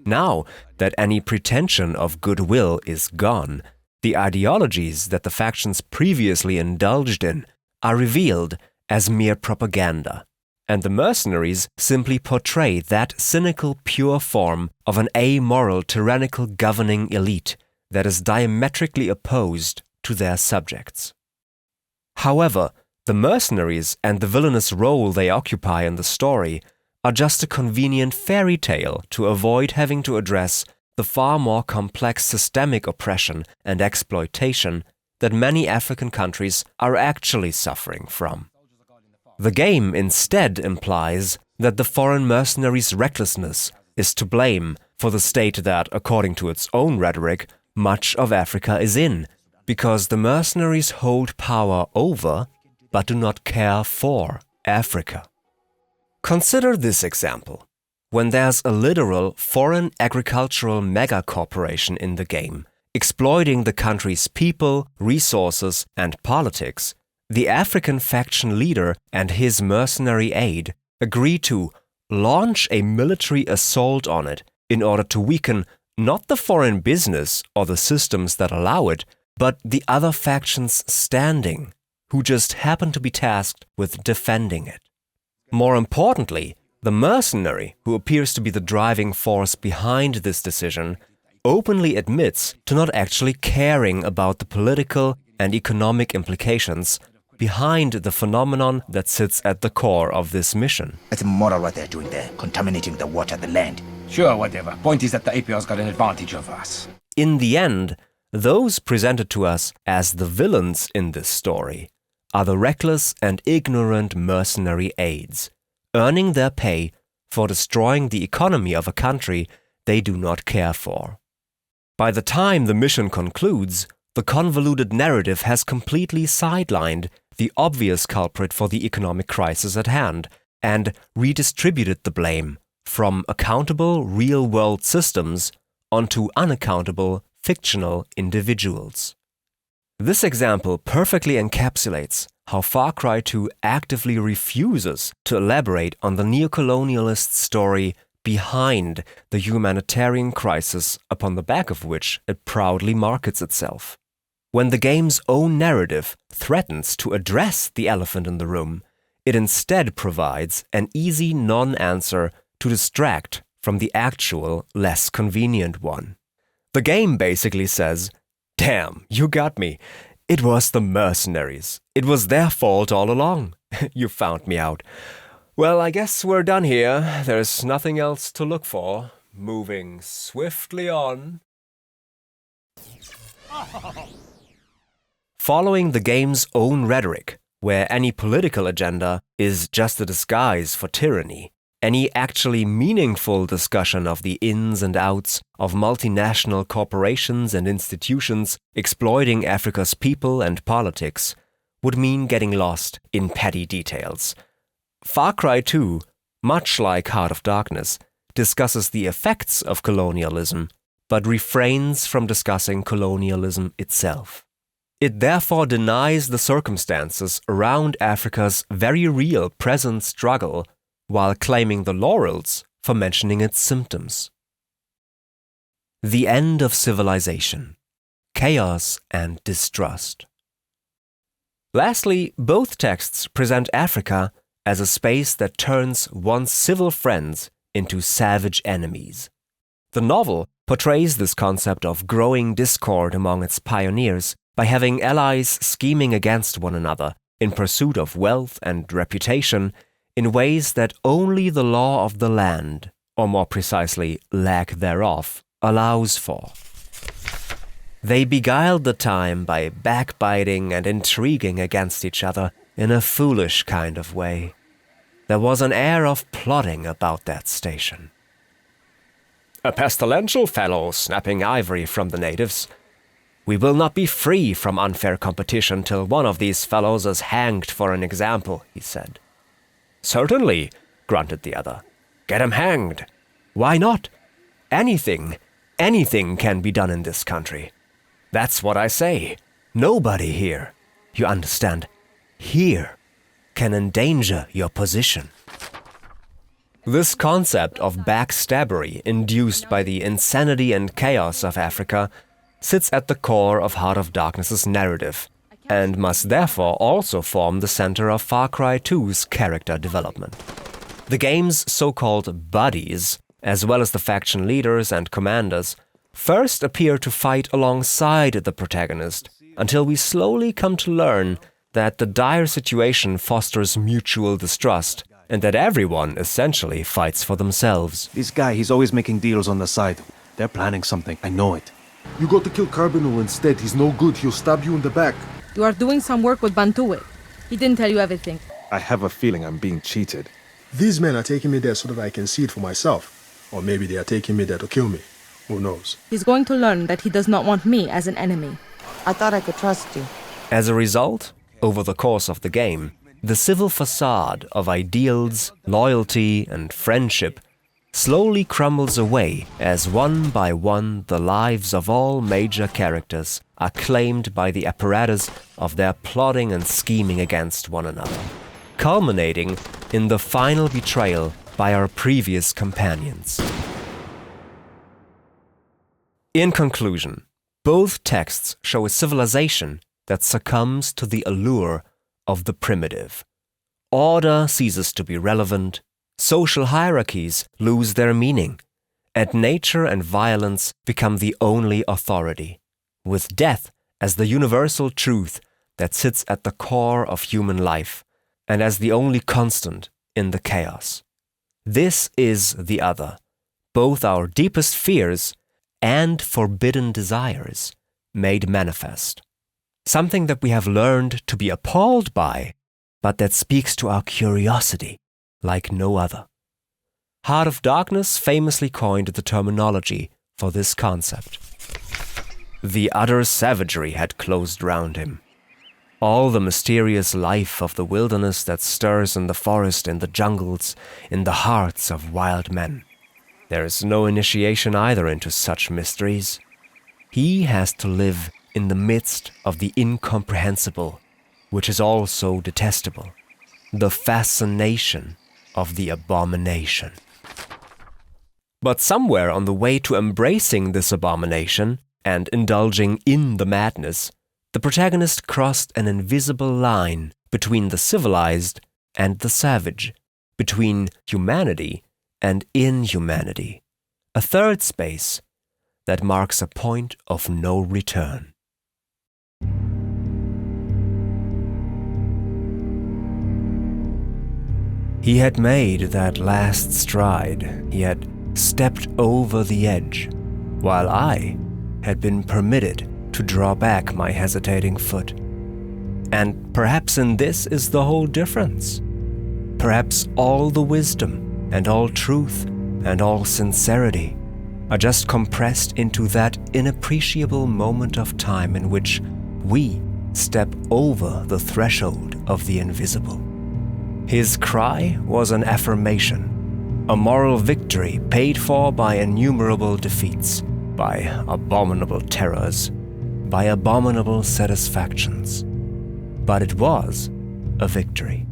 Now that any pretension of goodwill is gone, the ideologies that the factions previously indulged in are revealed as mere propaganda, and the mercenaries simply portray that cynical pure form of an amoral tyrannical governing elite that is diametrically opposed to their subjects. However, The mercenaries and the villainous role they occupy in the story are just a convenient fairy tale to avoid having to address the far more complex systemic oppression and exploitation that many African countries are actually suffering from. The game instead implies that the foreign mercenaries' recklessness is to blame for the state that, according to its own rhetoric, much of Africa is in, because the mercenaries hold power over, but do not care for, Africa. Consider this example. When there's a literal foreign agricultural mega-corporation in the game, exploiting the country's people, resources, and politics, the African faction leader and his mercenary aide agree to launch a military assault on it in order to weaken not the foreign business or the systems that allow it, but the other factions standing, who just happen to be tasked with defending it. More importantly, the mercenary, who appears to be the driving force behind this decision, openly admits to not actually caring about the political and economic implications behind the phenomenon that sits at the core of this mission. It's immoral what they're doing there, contaminating the water, the land. Sure, whatever. Point is that the APR's got an advantage over us. In the end, those presented to us as the villains in this story are the reckless and ignorant mercenary aides, earning their pay for destroying the economy of a country they do not care for. By the time the mission concludes, the convoluted narrative has completely sidelined the obvious culprit for the economic crisis at hand and redistributed the blame from accountable real-world systems onto unaccountable fictional individuals. This example perfectly encapsulates how Far Cry 2 actively refuses to elaborate on the neocolonialist story behind the humanitarian crisis upon the back of which it proudly markets itself. When the game's own narrative threatens to address the elephant in the room, it instead provides an easy non-answer to distract from the actual, less convenient one. The game basically says, "Damn, you got me. It was the mercenaries. It was their fault all along. You found me out. Well, I guess we're done here. There's nothing else to look for. Moving swiftly on." Following the game's own rhetoric, where any political agenda is just a disguise for tyranny, any actually meaningful discussion of the ins and outs of multinational corporations and institutions exploiting Africa's people and politics would mean getting lost in petty details. Far Cry 2, much like Heart of Darkness, discusses the effects of colonialism, but refrains from discussing colonialism itself. It therefore denies the circumstances around Africa's very real present struggle while claiming the laurels for mentioning its symptoms. The end of civilization, chaos and distrust. Lastly, both texts present Africa as a space that turns once civil friends into savage enemies. The novel portrays this concept of growing discord among its pioneers by having allies scheming against one another in pursuit of wealth and reputation in ways that only the law of the land, or more precisely, lack thereof, allows for. They beguiled the time by backbiting and intriguing against each other in a foolish kind of way. There was an air of plotting about that station. A pestilential fellow snapping ivory from the natives. We will not be free from unfair competition till one of these fellows is hanged for an example, he said. Certainly, grunted the other. Get him hanged. Why not? Anything can be done in this country. That's what I say. Nobody here, you understand, here, can endanger your position. This concept of backstabbery induced by the insanity and chaos of Africa sits at the core of Heart of Darkness's narrative, and must therefore also form the center of Far Cry 2's character development. The game's so-called buddies, as well as the faction leaders and commanders, first appear to fight alongside the protagonist, until we slowly come to learn that the dire situation fosters mutual distrust, and that everyone essentially fights for themselves. This guy, he's always making deals on the side. They're planning something, I know it. You got to kill Carbonell instead. He's no good. He'll stab you in the back. You are doing some work with Bantue. He didn't tell you everything. I have a feeling I'm being cheated. These men are taking me there so that I can see it for myself. Or maybe they are taking me there to kill me. Who knows? He's going to learn that he does not want me as an enemy. I thought I could trust you. As a result, over the course of the game, the civil facade of ideals, loyalty, and friendship slowly crumbles away as one by one the lives of all major characters are claimed by the apparatus of their plotting and scheming against one another, culminating in the final betrayal by our previous companions. In conclusion, both texts show a civilization that succumbs to the allure of the primitive. Order ceases to be relevant, social hierarchies lose their meaning, and nature and violence become the only authority, with death as the universal truth that sits at the core of human life and as the only constant in the chaos. This is the other, both our deepest fears and forbidden desires made manifest. Something that we have learned to be appalled by, but that speaks to our curiosity like no other. Heart of Darkness famously coined the terminology for this concept. The utter savagery had closed round him. All the mysterious life of the wilderness that stirs in the forest, in the jungles, in the hearts of wild men. There is no initiation either into such mysteries. He has to live in the midst of the incomprehensible, which is also detestable, the fascination of the abomination. But somewhere on the way to embracing this abomination and indulging in the madness, the protagonist crossed an invisible line between the civilized and the savage, between humanity and inhumanity, a third space that marks a point of no return. He had made that last stride. He had stepped over the edge, while I had been permitted to draw back my hesitating foot. And perhaps in this is the whole difference. Perhaps all the wisdom and all truth and all sincerity are just compressed into that inappreciable moment of time in which we step over the threshold of the invisible. His cry was an affirmation, a moral victory paid for by innumerable defeats, by abominable terrors, by abominable satisfactions. But it was a victory.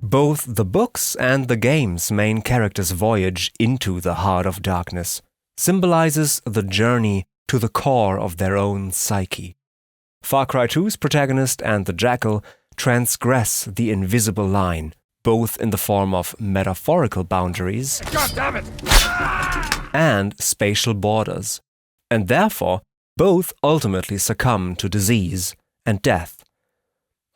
Both the books and the game's main character's voyage into the heart of darkness symbolizes the journey to the core of their own psyche. Far Cry 2's protagonist and the Jackal transgress the invisible line, both in the form of metaphorical boundaries and spatial borders, and therefore both ultimately succumb to disease and death.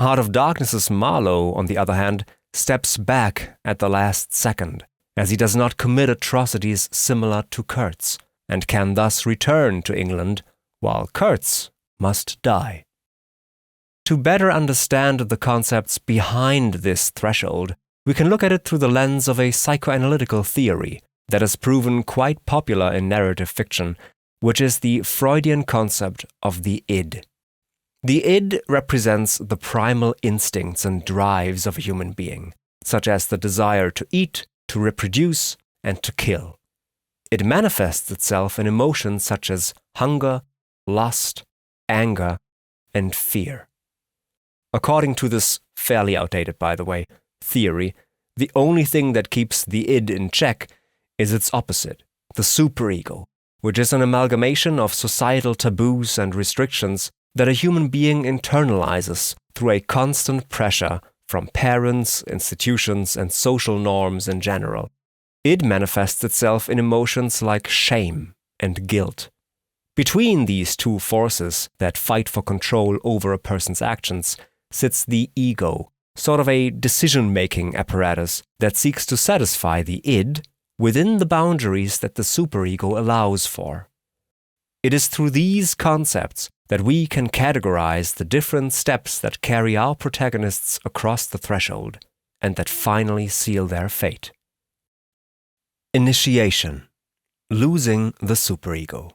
Heart of Darkness's Marlowe, on the other hand, steps back at the last second, as he does not commit atrocities similar to Kurt's, and can thus return to England, while Kurtz must die. To better understand the concepts behind this threshold, we can look at it through the lens of a psychoanalytical theory that has proven quite popular in narrative fiction, which is the Freudian concept of the id. The id represents the primal instincts and drives of a human being, such as the desire to eat, to reproduce, and to kill. It manifests itself in emotions such as hunger, lust, anger, and fear. According to this fairly outdated, by the way, theory, the only thing that keeps the id in check is its opposite, the superego, which is an amalgamation of societal taboos and restrictions that a human being internalizes through a constant pressure from parents, institutions, and social norms in general. It manifests itself in emotions like shame and guilt. Between these two forces that fight for control over a person's actions sits the ego, sort of a decision-making apparatus that seeks to satisfy the id within the boundaries that the superego allows for. It is through these concepts that we can categorize the different steps that carry our protagonists across the threshold and that finally seal their fate. Initiation. Losing the superego.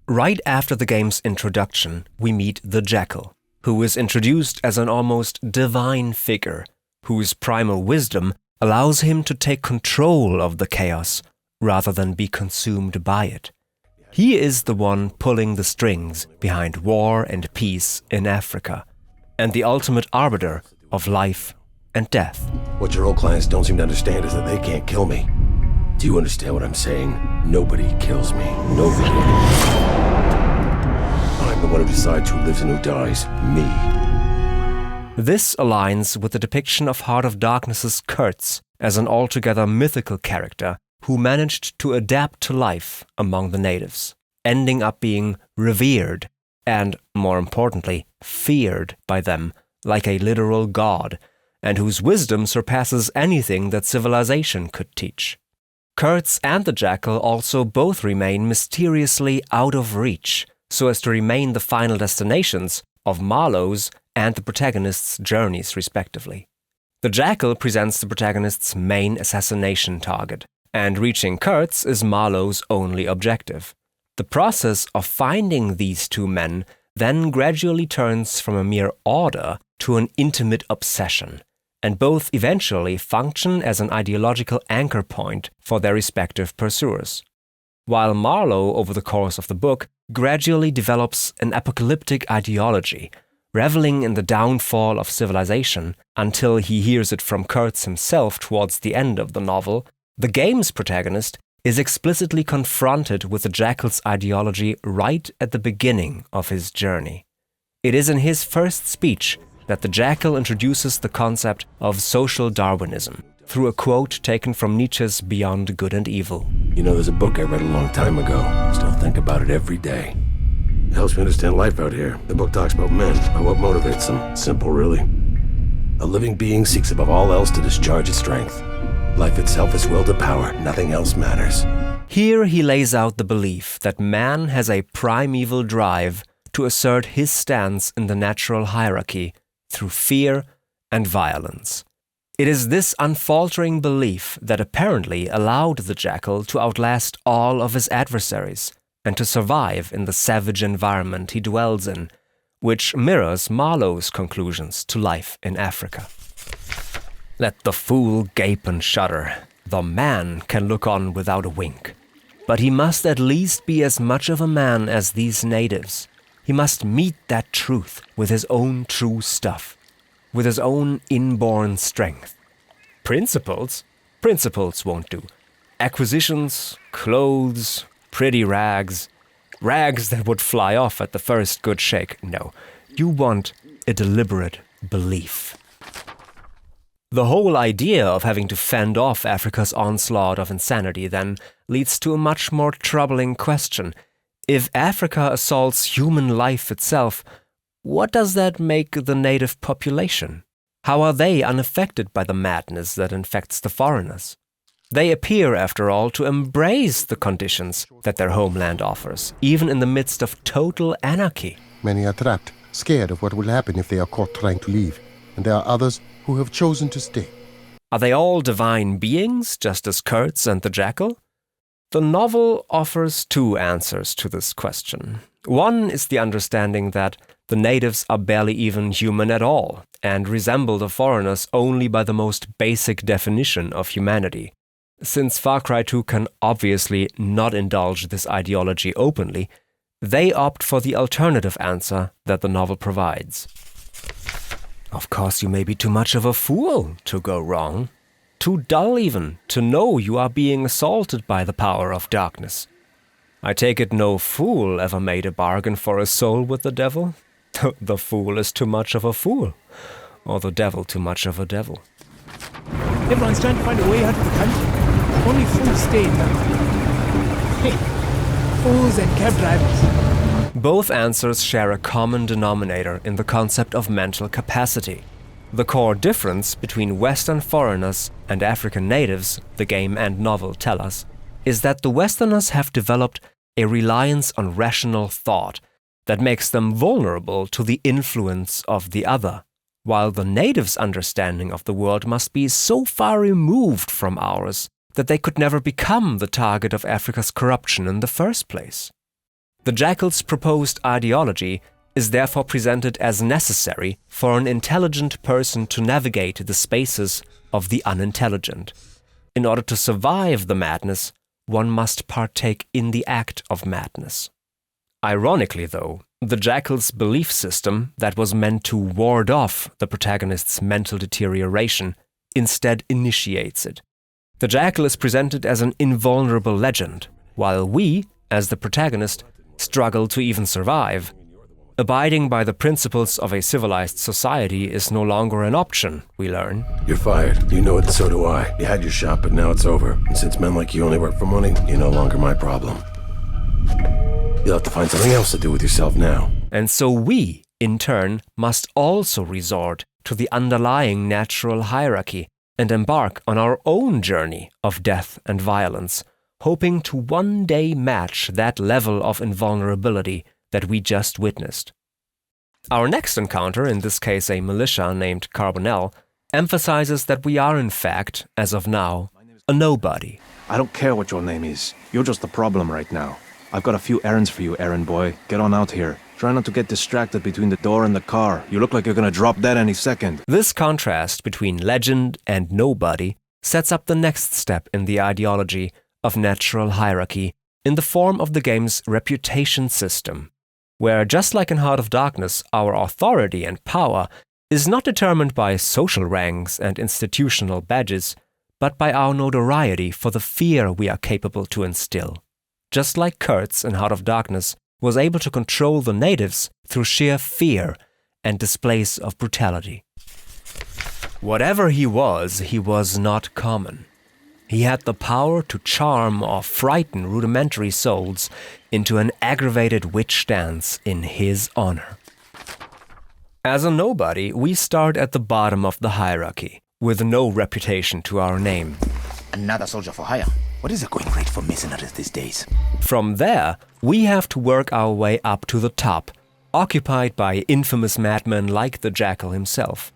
Right after the game's introduction, we meet the Jackal, who is introduced as an almost divine figure, whose primal wisdom allows him to take control of the chaos rather than be consumed by it. He is the one pulling the strings behind war and peace in Africa, and the ultimate arbiter of life and death. What your old clients don't seem to understand is that they can't kill me. Do you understand what I'm saying? Nobody kills me. Nobody. I'm the one who decides who lives and who dies. Me. This aligns with the depiction of Heart of Darkness's Kurtz as an altogether mythical character who managed to adapt to life among the natives, ending up being revered and, more importantly, feared by them like a literal god, and whose wisdom surpasses anything that civilization could teach. Kurtz and the Jackal also both remain mysteriously out of reach, so as to remain the final destinations of Marlowe's and the protagonist's journeys respectively. The Jackal presents the protagonist's main assassination target, and reaching Kurtz is Marlowe's only objective. The process of finding these two men then gradually turns from a mere order to an intimate obsession, and both eventually function as an ideological anchor point for their respective pursuers. While Marlowe, over the course of the book, gradually develops an apocalyptic ideology, reveling in the downfall of civilization until he hears it from Kurtz himself towards the end of the novel, the game's protagonist is explicitly confronted with the Jackal's ideology right at the beginning of his journey. It is in his first speech that the Jackal introduces the concept of social Darwinism through a quote taken from Nietzsche's Beyond Good and Evil. You know, there's a book I read a long time ago. Still think about it every day. It helps me understand life out here. The book talks about men, about what motivates them. Simple, really. A living being seeks above all else to discharge its strength. Life itself is will to power. Nothing else matters. Here he lays out the belief that man has a primeval drive to assert his stance in the natural hierarchy through fear and violence. It is this unfaltering belief that apparently allowed the Jackal to outlast all of his adversaries and to survive in the savage environment he dwells in, which mirrors Marlowe's conclusions to life in Africa. Let the fool gape and shudder. The man can look on without a wink. But he must at least be as much of a man as these natives. He must meet that truth with his own true stuff, with his own inborn strength. Principles? Principles won't do. Acquisitions, clothes, pretty rags, rags that would fly off at the first good shake. No, you want a deliberate belief. The whole idea of having to fend off Africa's onslaught of insanity then leads to a much more troubling question. If Africa assaults human life itself, what does that make the native population? How are they unaffected by the madness that infects the foreigners? They appear, after all, to embrace the conditions that their homeland offers, even in the midst of total anarchy. Many are trapped, scared of what will happen if they are caught trying to leave, and there are others who have chosen to stay. Are they all divine beings, just as Kurtz and the Jackal? The novel offers two answers to this question. One is the understanding that the natives are barely even human at all, and resemble the foreigners only by the most basic definition of humanity. Since Far Cry 2 can obviously not indulge this ideology openly, they opt for the alternative answer that the novel provides. Of course, you may be too much of a fool to go wrong. Too dull even to know you are being assaulted by the power of darkness. I take it no fool ever made a bargain for a soul with the devil. The fool is too much of a fool, or the devil too much of a devil. Everyone's trying to find a way out of the country. Only fools stay in them. Hey, fools and cab drivers. Both answers share a common denominator in the concept of mental capacity. The core difference between Western foreigners and African natives, the game and novel tell us, is that the Westerners have developed a reliance on rational thought that makes them vulnerable to the influence of the other, while the natives' understanding of the world must be so far removed from ours that they could never become the target of Africa's corruption in the first place. The Jackal's proposed ideology is therefore presented as necessary for an intelligent person to navigate the spaces of the unintelligent. In order to survive the madness, one must partake in the act of madness. Ironically, though, the Jackal's belief system that was meant to ward off the protagonist's mental deterioration instead initiates it. The Jackal is presented as an invulnerable legend, while we, as the protagonist, struggle to even survive. Abiding by the principles of a civilized society is no longer an option, we learn. You're fired. You know it, and so do I. You had your shot, but now it's over. And since men like you only work for money, you're no longer my problem. You'll have to find something else to do with yourself now. And so we, in turn, must also resort to the underlying natural hierarchy and embark on our own journey of death and violence, hoping to one day match that level of invulnerability that we just witnessed. Our next encounter, in this case a militia named Carbonell, emphasizes that we are in fact, as of now, a nobody. I don't care what your name is. You're just the problem right now. I've got a few errands for you, errand boy. Get on out here. Try not to get distracted between the door and the car. You look like you're gonna drop dead any second. This contrast between legend and nobody sets up the next step in the ideology of natural hierarchy in the form of the game's reputation system, where, just like in Heart of Darkness, our authority and power is not determined by social ranks and institutional badges, but by our notoriety for the fear we are capable to instill. Just like Kurtz in Heart of Darkness was able to control the natives through sheer fear and displays of brutality. Whatever he was not common. He had the power to charm or frighten rudimentary souls into an aggravated witch dance in his honor. As a nobody, we start at the bottom of the hierarchy, with no reputation to our name. Another soldier for hire. What is a going rate for mercenaries these days? From there, we have to work our way up to the top, occupied by infamous madmen like the Jackal himself.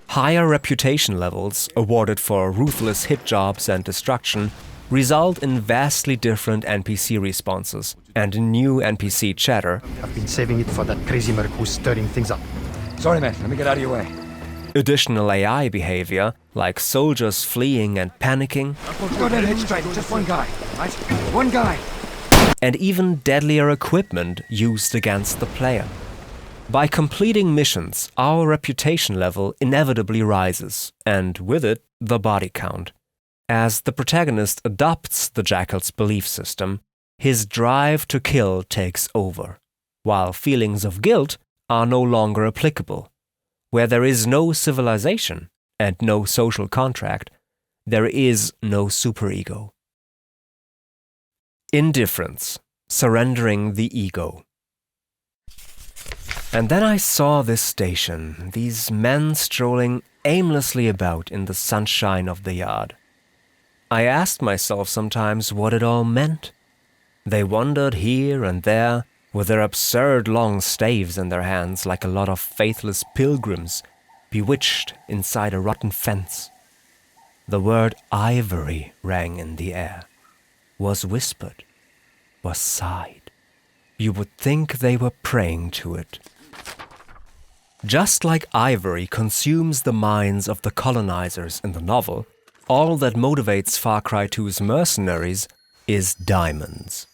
Higher reputation levels, awarded for ruthless hit jobs and destruction, result in vastly different NPC responses and new NPC chatter. I've been saving it for that crazy merc who's stirring things up. Sorry, man. Let me get out of your way. Additional AI behavior, like soldiers fleeing and panicking. Go ahead, hit straight. Just one guy, right? One guy. And even deadlier equipment used against the player. By completing missions, our reputation level inevitably rises, and with it, the body count. As the protagonist adopts the Jackal's belief system, his drive to kill takes over, while feelings of guilt are no longer applicable. Where there is no civilization and no social contract, there is no superego. Indifference, surrendering the ego. And then I saw this station, these men strolling aimlessly about in the sunshine of the yard. I asked myself sometimes what it all meant. They wandered here and there, with their absurd long staves in their hands like a lot of faithless pilgrims, bewitched inside a rotten fence. The word ivory rang in the air, was whispered, was sighed. You would think they were praying to it. Just like ivory consumes the minds of the colonizers in the novel, all that motivates Far Cry 2's mercenaries is diamonds.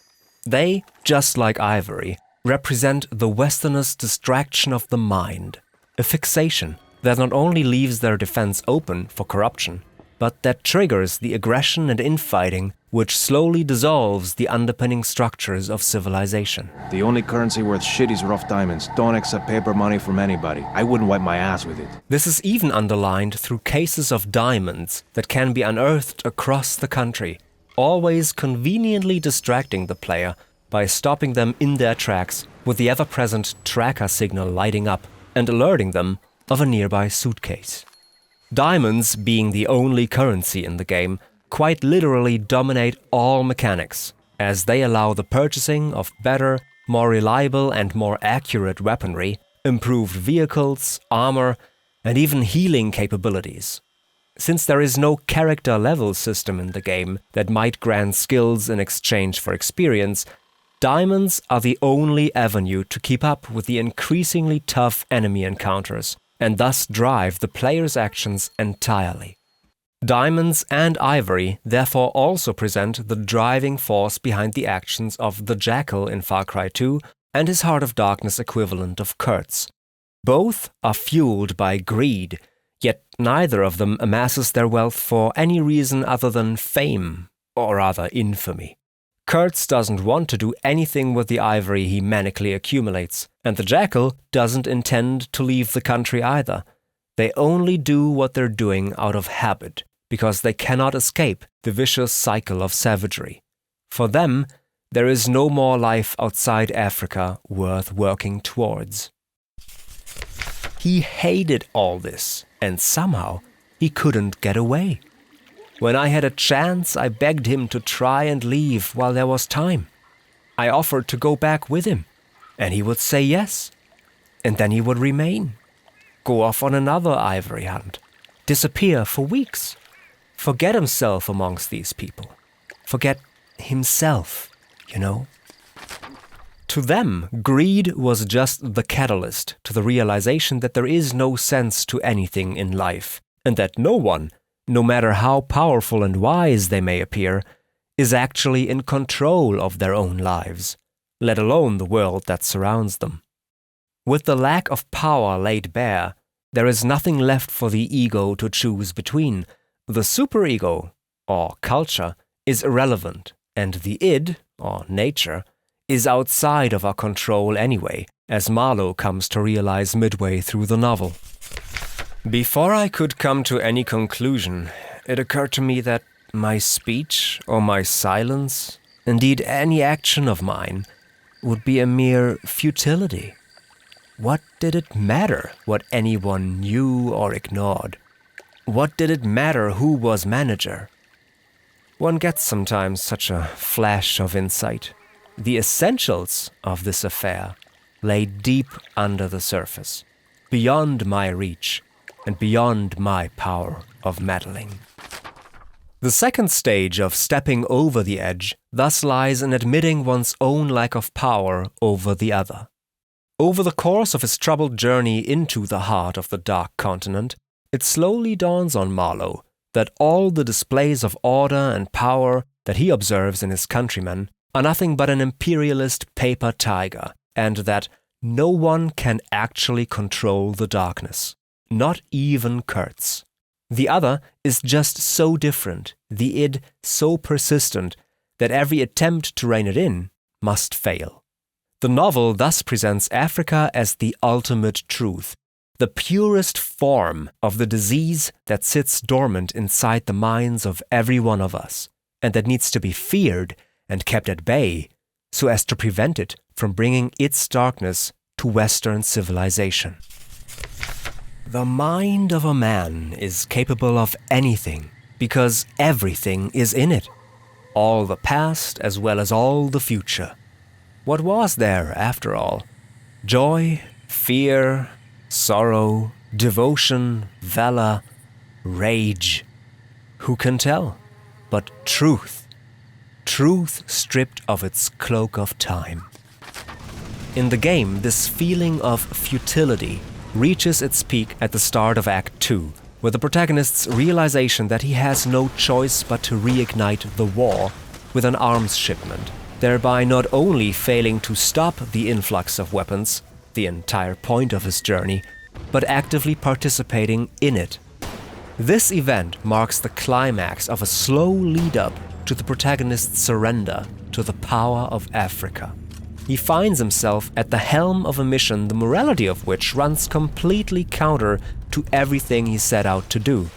They, just like ivory, represent the Westerners' distraction of the mind, a fixation that not only leaves their defense open for corruption, but that triggers the aggression and infighting which slowly dissolves the underpinning structures of civilization. The only currency worth shit is rough diamonds. Don't accept paper money from anybody. I wouldn't wipe my ass with it. This is even underlined through cases of diamonds that can be unearthed across the country, always conveniently distracting the player by stopping them in their tracks with the ever-present tracker signal lighting up and alerting them of a nearby suitcase. Diamonds, being the only currency in the game, quite literally dominate all mechanics, as they allow the purchasing of better, more reliable and more accurate weaponry, improved vehicles, armor, and even healing capabilities. Since there is no character level system in the game that might grant skills in exchange for experience, diamonds are the only avenue to keep up with the increasingly tough enemy encounters, and thus drive the player's actions entirely. Diamonds and ivory therefore also present the driving force behind the actions of the Jackal in Far Cry 2 and his Heart of Darkness equivalent of Kurtz. Both are fueled by greed, yet neither of them amasses their wealth for any reason other than fame, or rather infamy. Kurtz doesn't want to do anything with the ivory he manically accumulates, and the Jackal doesn't intend to leave the country either. They only do what they're doing out of habit, because they cannot escape the vicious cycle of savagery. For them, there is no more life outside Africa worth working towards. He hated all this, and somehow he couldn't get away. When I had a chance, I begged him to try and leave while there was time. I offered to go back with him, and he would say yes. And then he would remain, go off on another ivory hunt, disappear for weeks, forget himself amongst these people, forget himself, you know. To them, greed was just the catalyst to the realization that there is no sense to anything in life, and that no one, no matter how powerful and wise they may appear, is actually in control of their own lives, let alone the world that surrounds them. With the lack of power laid bare, there is nothing left for the ego to choose between. The superego, or culture, is irrelevant, and the id, or nature, is outside of our control anyway, as Marlowe comes to realize midway through the novel. Before I could come to any conclusion, it occurred to me that my speech or my silence, indeed any action of mine, would be a mere futility. What did it matter what anyone knew or ignored? What did it matter who was manager? One gets sometimes such a flash of insight. The essentials of this affair lay deep under the surface, beyond my reach and beyond my power of meddling. The second stage of stepping over the edge thus lies in admitting one's own lack of power over the other. Over the course of his troubled journey into the heart of the Dark Continent, it slowly dawns on Marlowe that all the displays of order and power that he observes in his countrymen are nothing but an imperialist paper tiger, and that no one can actually control the darkness, not even Kurtz. The other is just so different, the id so persistent, that every attempt to rein it in must fail. The novel thus presents Africa as the ultimate truth, the purest form of the disease that sits dormant inside the minds of every one of us, and that needs to be feared and kept at bay so as to prevent it from bringing its darkness to Western civilization. The mind of a man is capable of anything because everything is in it, all the past as well as all the future. What was there, after all? Joy, fear, sorrow, devotion, valor, rage. Who can tell? But truth. Truth stripped of its cloak of time. In the game, this feeling of futility reaches its peak at the start of Act 2, with the protagonist's realization that he has no choice but to reignite the war with an arms shipment, thereby not only failing to stop the influx of weapons, the entire point of his journey, but actively participating in it. This event marks the climax of a slow lead-up to the protagonist's surrender to the power of Africa. He finds himself at the helm of a mission the morality of which runs completely counter to everything he set out to do.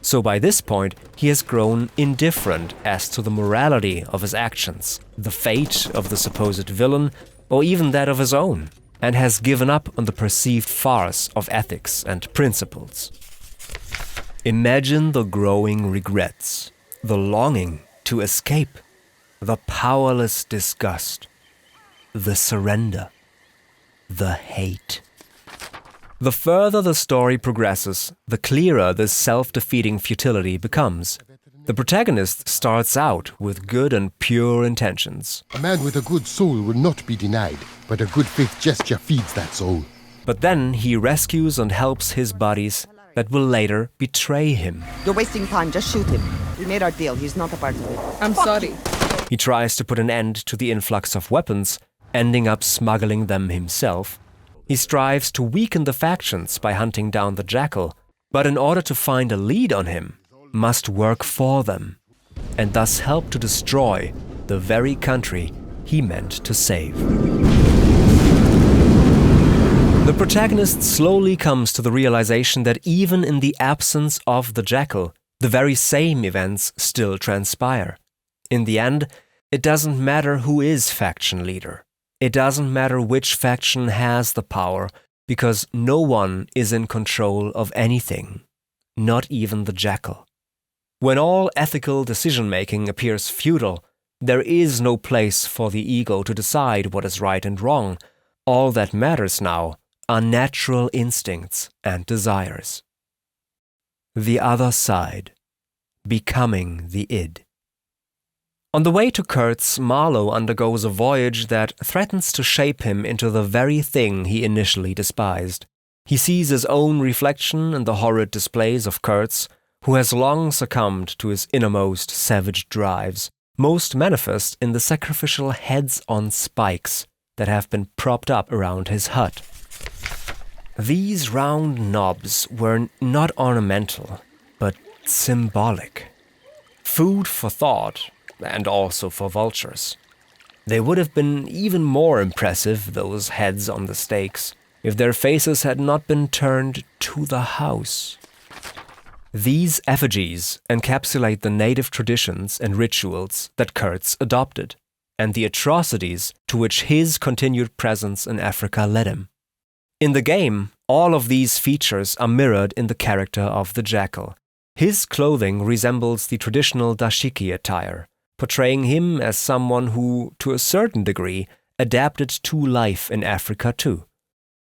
So by this point, he has grown indifferent as to the morality of his actions, the fate of the supposed villain, or even that of his own, and has given up on the perceived farce of ethics and principles. Imagine the growing regrets, the longing to escape, the powerless disgust, the surrender, the hate. The further the story progresses, the clearer this self-defeating futility becomes. The protagonist starts out with good and pure intentions. A man with a good soul will not be denied, but a good faith gesture feeds that soul. But then he rescues and helps his buddies that will later betray him. You're wasting time, just shoot him. We made our deal, he's not a part of it. I'm sorry. He tries to put an end to the influx of weapons, ending up smuggling them himself. He strives to weaken the factions by hunting down the Jackal, but in order to find a lead on him, must work for them, and thus help to destroy the very country he meant to save. The protagonist slowly comes to the realization that even in the absence of the Jackal, the very same events still transpire. In the end, it doesn't matter who is faction leader. It doesn't matter which faction has the power, because no one is in control of anything, not even the Jackal. When all ethical decision-making appears futile, there is no place for the ego to decide what is right and wrong. All that matters now are natural instincts and desires. The other side, becoming the id. On the way to Kurtz, Marlowe undergoes a voyage that threatens to shape him into the very thing he initially despised. He sees his own reflection in the horrid displays of Kurtz, who has long succumbed to his innermost savage drives, most manifest in the sacrificial heads on spikes that have been propped up around his hut. These round knobs were not ornamental, but symbolic. Food for thought, and also for vultures. They would have been even more impressive, those heads on the stakes, if their faces had not been turned to the house. These effigies encapsulate the native traditions and rituals that Kurtz adopted, and the atrocities to which his continued presence in Africa led him. In the game, all of these features are mirrored in the character of the Jackal. His clothing resembles the traditional dashiki attire, portraying him as someone who, to a certain degree, adapted to life in Africa too.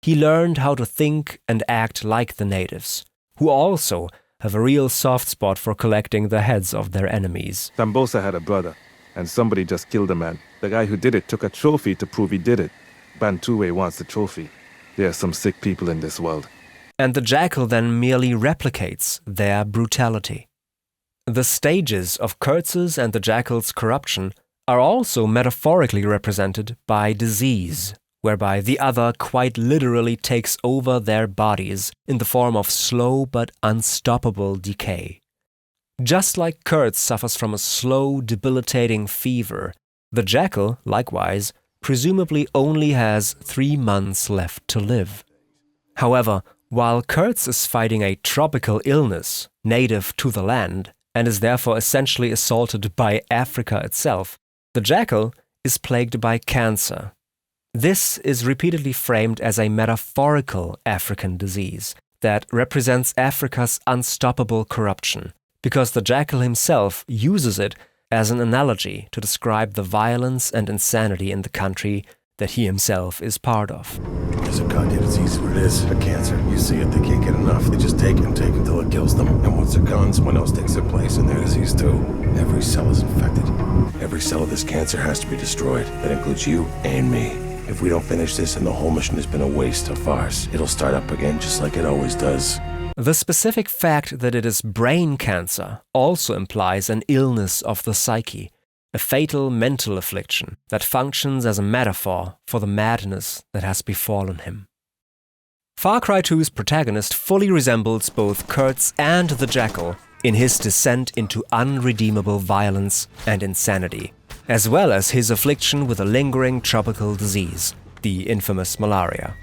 He learned how to think and act like the natives, who also have a real soft spot for collecting the heads of their enemies. Tambosa had a brother, and somebody just killed a man. The guy who did it took a trophy to prove he did it. Bantuwe wants the trophy. There are some sick people in this world. And the Jackal then merely replicates their brutality. The stages of Kurtz's and the Jackal's corruption are also metaphorically represented by disease, whereby the other quite literally takes over their bodies in the form of slow but unstoppable decay. Just like Kurtz suffers from a slow, debilitating fever, the Jackal, likewise, presumably only has 3 months left to live. However, while Kurtz is fighting a tropical illness native to the land, and is therefore essentially assaulted by Africa itself, the Jackal is plagued by cancer. This is repeatedly framed as a metaphorical African disease that represents Africa's unstoppable corruption, because the Jackal himself uses it as an analogy to describe the violence and insanity in the country that he himself is part of. It's a goddamn disease, what it is. A cancer. You see it, they can't get enough. They just take until it kills them. And once they're gone, someone else takes their place in their disease too. Every cell is infected. Every cell of this cancer has to be destroyed. That includes you and me. If we don't finish this, and the whole mission has been a waste, a farce. It'll start up again just like it always does. The specific fact that it is brain cancer also implies an illness of the psyche, a fatal mental affliction that functions as a metaphor for the madness that has befallen him. Far Cry 2's protagonist fully resembles both Kurtz and the Jackal in his descent into unredeemable violence and insanity, as well as his affliction with a lingering tropical disease, the infamous malaria.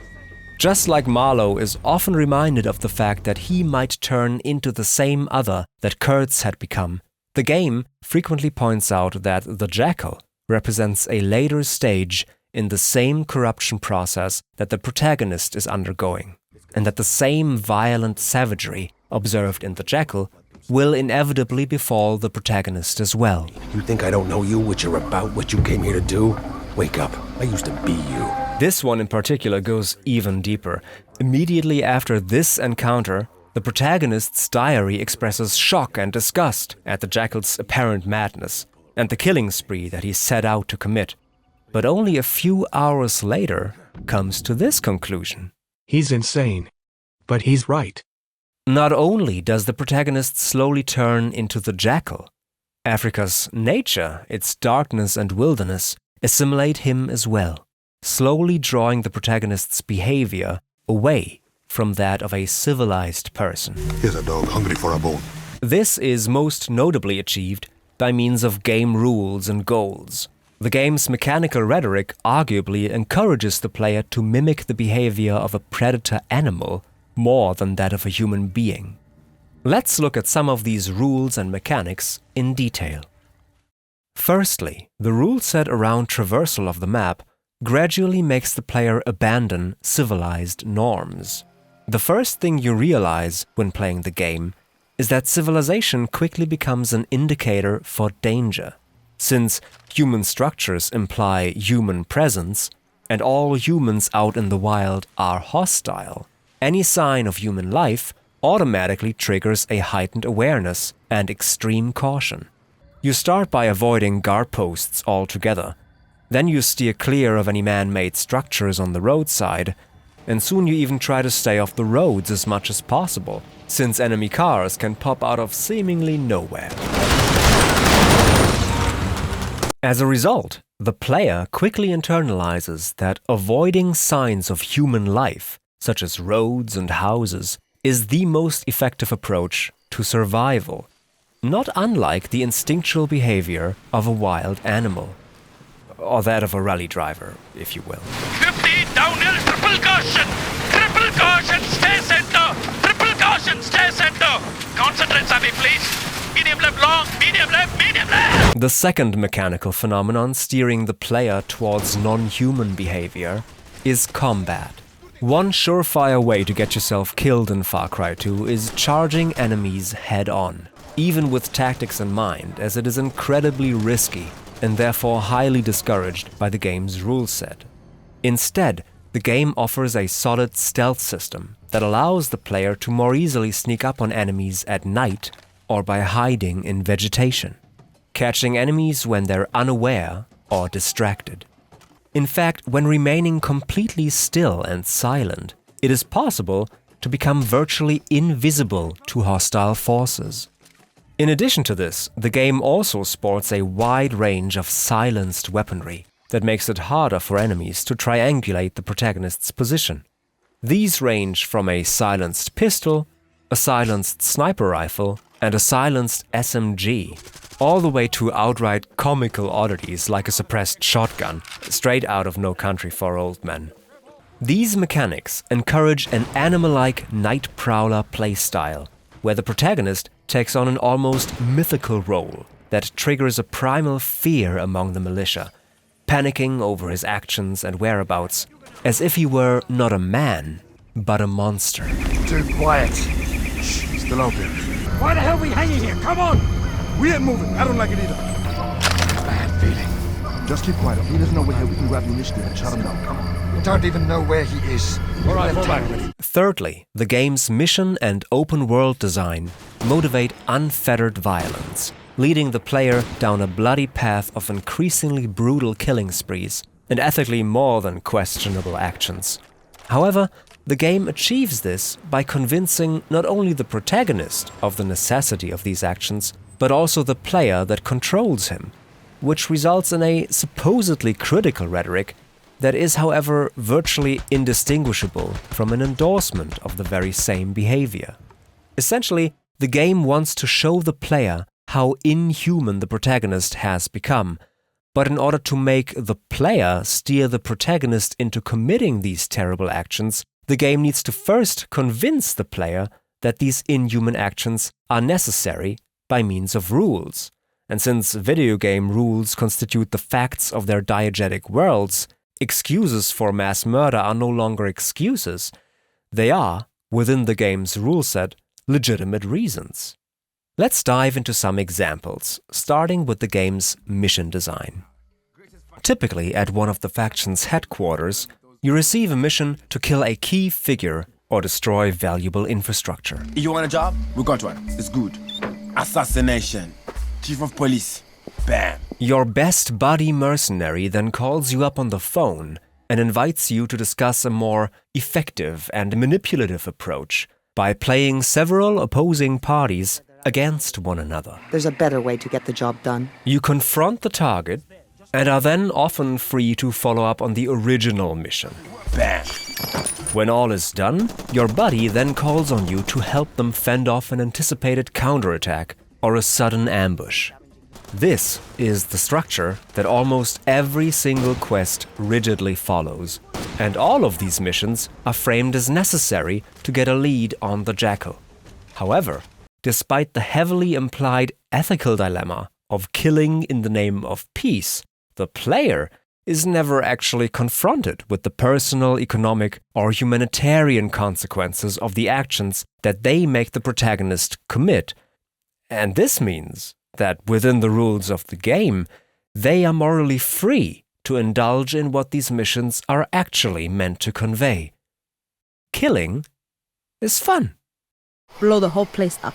Just like Marlowe is often reminded of the fact that he might turn into the same other that Kurtz had become, the game frequently points out that the jackal represents a later stage in the same corruption process that the protagonist is undergoing, and that the same violent savagery observed in the jackal will inevitably befall the protagonist as well. You think I don't know you, what you're about, what you came here to do? Wake up. I used to be you. This one in particular goes even deeper. Immediately after this encounter, the protagonist's diary expresses shock and disgust at the jackal's apparent madness and the killing spree that he set out to commit. But only a few hours later comes to this conclusion. He's insane, but he's right. Not only does the protagonist slowly turn into the jackal, Africa's nature, its darkness and wilderness, assimilate him as well, slowly drawing the protagonist's behavior away from that of a civilized person. Here's a dog hungry for a bone. This is most notably achieved by means of game rules and goals. The game's mechanical rhetoric arguably encourages the player to mimic the behavior of a predator animal more than that of a human being. Let's look at some of these rules and mechanics in detail. Firstly, the rule set around traversal of the map gradually makes the player abandon civilized norms. The first thing you realize when playing the game is that civilization quickly becomes an indicator for danger. Since human structures imply human presence, and all humans out in the wild are hostile, any sign of human life automatically triggers a heightened awareness and extreme caution. You start by avoiding guard posts altogether. Then you steer clear of any man-made structures on the roadside, and soon you even try to stay off the roads as much as possible, since enemy cars can pop out of seemingly nowhere. As a result, the player quickly internalizes that avoiding signs of human life, such as roads and houses, is the most effective approach to survival, not unlike the instinctual behavior of a wild animal, or that of a rally driver, if you will. 50 downhill, triple caution, stay center, triple caution, stay center. Concentrate, Savvy, please. Medium left long, medium left, medium left. The second mechanical phenomenon steering the player towards non-human behavior is combat. One surefire way to get yourself killed in Far Cry 2 is charging enemies head-on, even with tactics in mind, as it is incredibly risky and therefore highly discouraged by the game's rule set. Instead, the game offers a solid stealth system that allows the player to more easily sneak up on enemies at night or by hiding in vegetation, catching enemies when they're unaware or distracted. In fact, when remaining completely still and silent, it is possible to become virtually invisible to hostile forces. In addition to this, the game also sports a wide range of silenced weaponry that makes it harder for enemies to triangulate the protagonist's position. These range from a silenced pistol, a silenced sniper rifle, and a silenced SMG, all the way to outright comical oddities like a suppressed shotgun, straight out of No Country for Old Men. These mechanics encourage an animal-like night prowler playstyle, where the protagonist takes on an almost mythical role that triggers a primal fear among the militia, panicking over his actions and whereabouts, as if he were not a man, but a monster. Too quiet. Shh, still out there. Why the hell are we hanging here? Come on! We ain't moving. I don't like it either. Bad feeling. Just keep quiet. If he doesn't know we're here, we can grab the initiative and shut him down. Come on. We don't even know where he is. All right, fall back. Thirdly, the game's mission and open-world design motivate unfettered violence, leading the player down a bloody path of increasingly brutal killing sprees and ethically more than questionable actions. However, the game achieves this by convincing not only the protagonist of the necessity of these actions, but also the player that controls him, which results in a supposedly critical rhetoric that is, however, virtually indistinguishable from an endorsement of the very same behavior. Essentially, the game wants to show the player how inhuman the protagonist has become, but in order to make the player steer the protagonist into committing these terrible actions, the game needs to first convince the player that these inhuman actions are necessary by means of rules. And since video game rules constitute the facts of their diegetic worlds, excuses for mass murder are no longer excuses. They are, within the game's rule set, legitimate reasons. Let's dive into some examples, starting with the game's mission design. Typically, at one of the faction's headquarters, you receive a mission to kill a key figure or destroy valuable infrastructure. You want a job? We got one. It's good. Assassination. Chief of police. Bam. Your best buddy mercenary then calls you up on the phone and invites you to discuss a more effective and manipulative approach by playing several opposing parties against one another. There's a better way to get the job done. You confront the target and are then often free to follow up on the original mission. Bam. When all is done, your buddy then calls on you to help them fend off an anticipated counterattack or a sudden ambush. This is the structure that almost every single quest rigidly follows, and all of these missions are framed as necessary to get a lead on the Jackal. However, despite the heavily implied ethical dilemma of killing in the name of peace, the player is never actually confronted with the personal, economic, or humanitarian consequences of the actions that they make the protagonist commit. And this means that within the rules of the game, they are morally free to indulge in what these missions are actually meant to convey. Killing is fun. Blow the whole place up.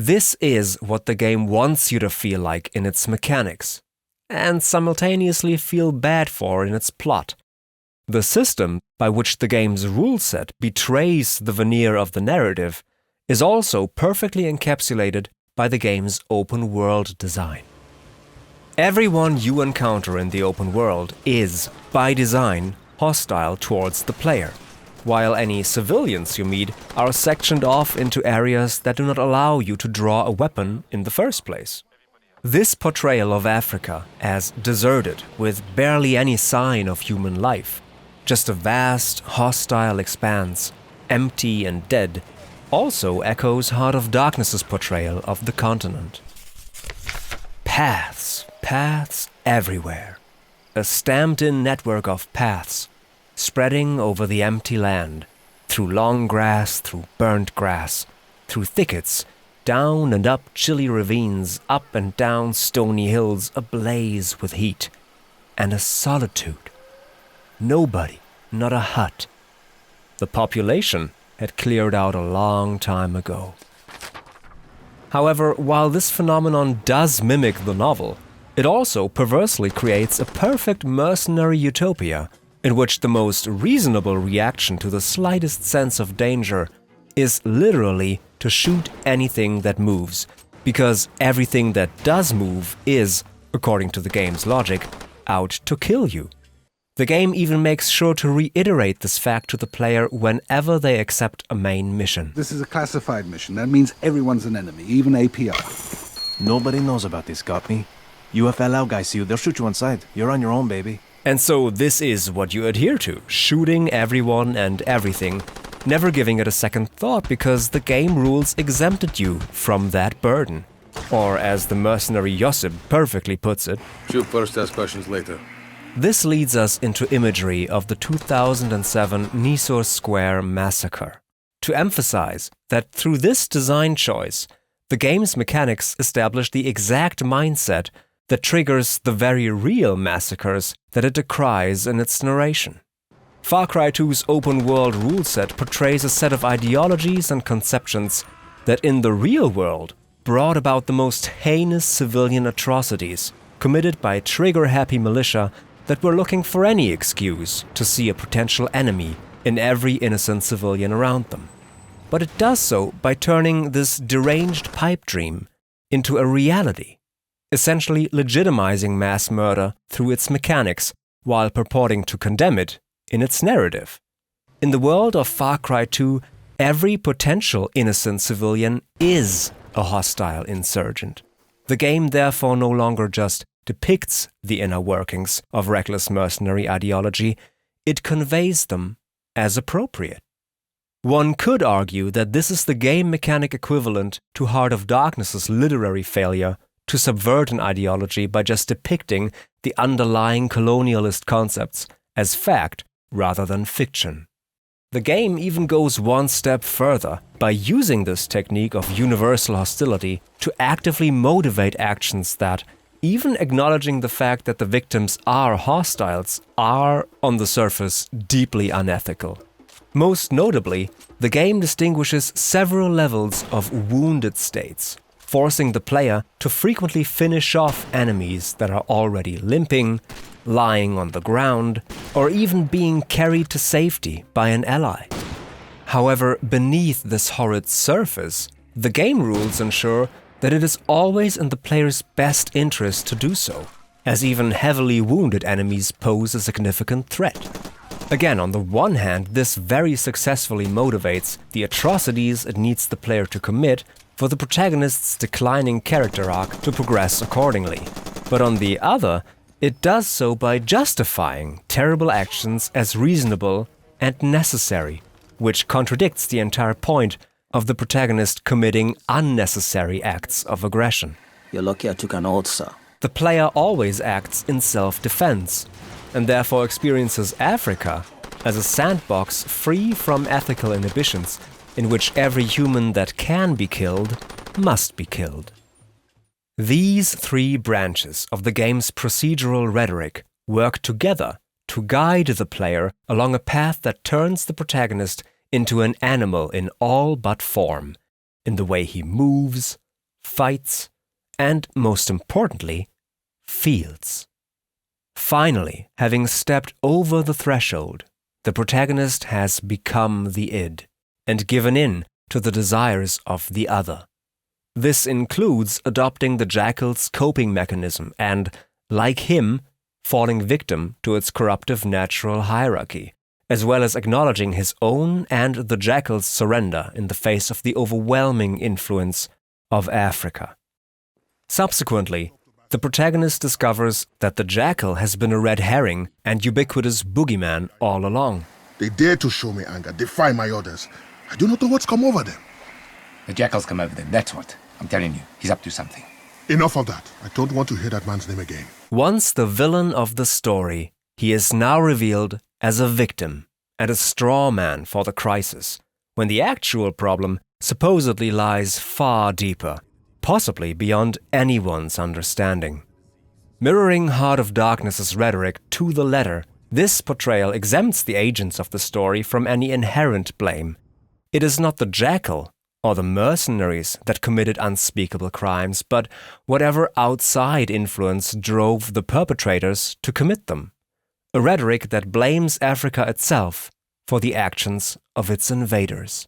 This is what the game wants you to feel like in its mechanics, and simultaneously feel bad for in its plot. The system by which the game's rule set betrays the veneer of the narrative is also perfectly encapsulated by the game's open world design. Everyone you encounter in the open world is, by design, hostile towards the player, while any civilians you meet are sectioned off into areas that do not allow you to draw a weapon in the first place. This portrayal of Africa as deserted with barely any sign of human life, just a vast, hostile expanse, empty and dead, also echoes Heart of Darkness's portrayal of the continent. Paths everywhere. A stamped-in network of paths, spreading over the empty land, through long grass, through burnt grass, through thickets, down and up chilly ravines, up and down stony hills ablaze with heat, and a solitude. Nobody, not a hut. The population had cleared out a long time ago. However, while this phenomenon does mimic the novel, it also perversely creates a perfect mercenary utopia in which the most reasonable reaction to the slightest sense of danger is literally to shoot anything that moves, because everything that does move is, according to the game's logic, out to kill you. The game even makes sure to reiterate this fact to the player whenever they accept a main mission. This is a classified mission. That means everyone's an enemy, even APR. Nobody knows about this, got me? UFLL guys see you, they'll shoot you on sight. You're on your own, baby. And so this is what you adhere to, shooting everyone and everything, never giving it a second thought because the game rules exempted you from that burden. Or as the mercenary Josip perfectly puts it, shoot first, ask questions later. This leads us into imagery of the 2007 Nisour Square massacre, to emphasize that through this design choice, the game's mechanics establish the exact mindset that triggers the very real massacres that it decries in its narration. Far Cry 2's open-world rule set portrays a set of ideologies and conceptions that in the real world brought about the most heinous civilian atrocities committed by trigger-happy militia that were looking for any excuse to see a potential enemy in every innocent civilian around them. But it does so by turning this deranged pipe dream into a reality, essentially legitimizing mass murder through its mechanics while purporting to condemn it in its narrative. In the world of Far Cry 2, every potential innocent civilian is a hostile insurgent. The game therefore no longer just depicts the inner workings of reckless mercenary ideology, it conveys them as appropriate. One could argue that this is the game mechanic equivalent to Heart of Darkness's literary failure to subvert an ideology by just depicting the underlying colonialist concepts as fact rather than fiction. The game even goes one step further by using this technique of universal hostility to actively motivate actions that, even acknowledging the fact that the victims are hostiles, are, on the surface, deeply unethical. Most notably, the game distinguishes several levels of wounded states, forcing the player to frequently finish off enemies that are already limping, lying on the ground, or even being carried to safety by an ally. However, beneath this horrid surface, the game rules ensure that it is always in the player's best interest to do so, as even heavily wounded enemies pose a significant threat. Again, on the one hand, this very successfully motivates the atrocities it needs the player to commit for the protagonist's declining character arc to progress accordingly. But on the other, it does so by justifying terrible actions as reasonable and necessary, which contradicts the entire point of the protagonist committing unnecessary acts of aggression. You're lucky I took an oath, sir. The player always acts in self-defense, and therefore experiences Africa as a sandbox free from ethical inhibitions, in which every human that can be killed must be killed. These three branches of the game's procedural rhetoric work together to guide the player along a path that turns the protagonist into an animal in all but form, in the way he moves, fights, and, most importantly, feels. Finally, having stepped over the threshold, the protagonist has become the id, and given in to the desires of the other. This includes adopting the jackal's coping mechanism and, like him, falling victim to its corruptive natural hierarchy, as well as acknowledging his own and the jackal's surrender in the face of the overwhelming influence of Africa. Subsequently, the protagonist discovers that the jackal has been a red herring and ubiquitous boogeyman all along. They dare to show me anger, defy my orders. I do not know what's come over them. The jackal's come over them, that's what. I'm telling you, he's up to something. Enough of that. I don't want to hear that man's name again. Once the villain of the story, he is now revealed as a victim and a straw man for the crisis, when the actual problem supposedly lies far deeper, possibly beyond anyone's understanding. Mirroring Heart of Darkness's rhetoric to the letter, this portrayal exempts the agents of the story from any inherent blame. It is not the jackal or the mercenaries that committed unspeakable crimes, but whatever outside influence drove the perpetrators to commit them. A rhetoric that blames Africa itself for the actions of its invaders.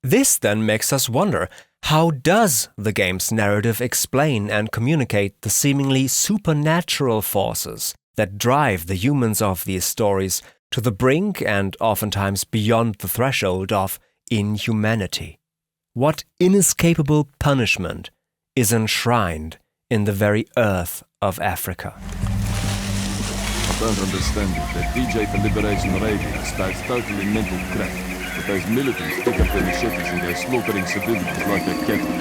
This then makes us wonder, how does the game's narrative explain and communicate the seemingly supernatural forces that drive the humans of these stories to the brink and oftentimes beyond the threshold of inhumanity? What inescapable punishment is enshrined in the very earth of Africa? I don't understand it. That DJ for Liberation Radio starts totally mental crap. But those militants pick up their machetes and go slaughtering civilians like they're cattle.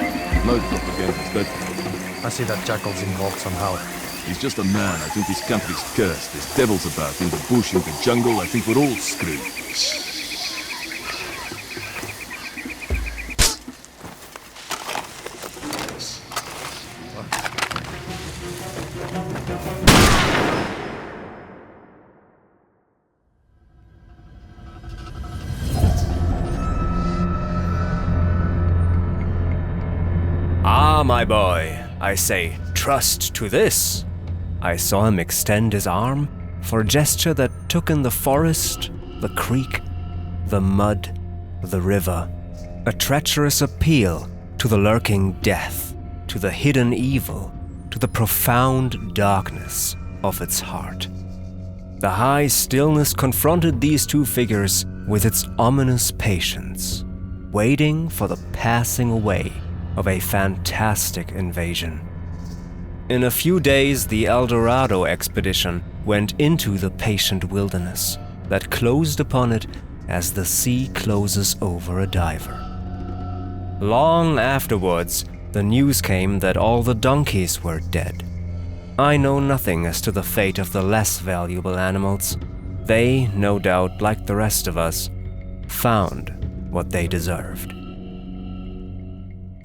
No propaganda's that. I see that Jackal's involved somehow. He's just a man. I think his country's cursed. There's devils about in the bush, in the jungle. I think we're all screwed. Ah, my boy, I say, trust to this. I saw him extend his arm for a gesture that took in the forest, the creek, the mud, the river, a treacherous appeal to the lurking death, to the hidden evil, to the profound darkness of its heart. The high stillness confronted these two figures with its ominous patience, waiting for the passing away of a fantastic invasion. In a few days, the El Dorado expedition went into the patient wilderness that closed upon it as the sea closes over a diver. Long afterwards, the news came that all the donkeys were dead. I know nothing as to the fate of the less valuable animals. They, no doubt, like the rest of us, found what they deserved.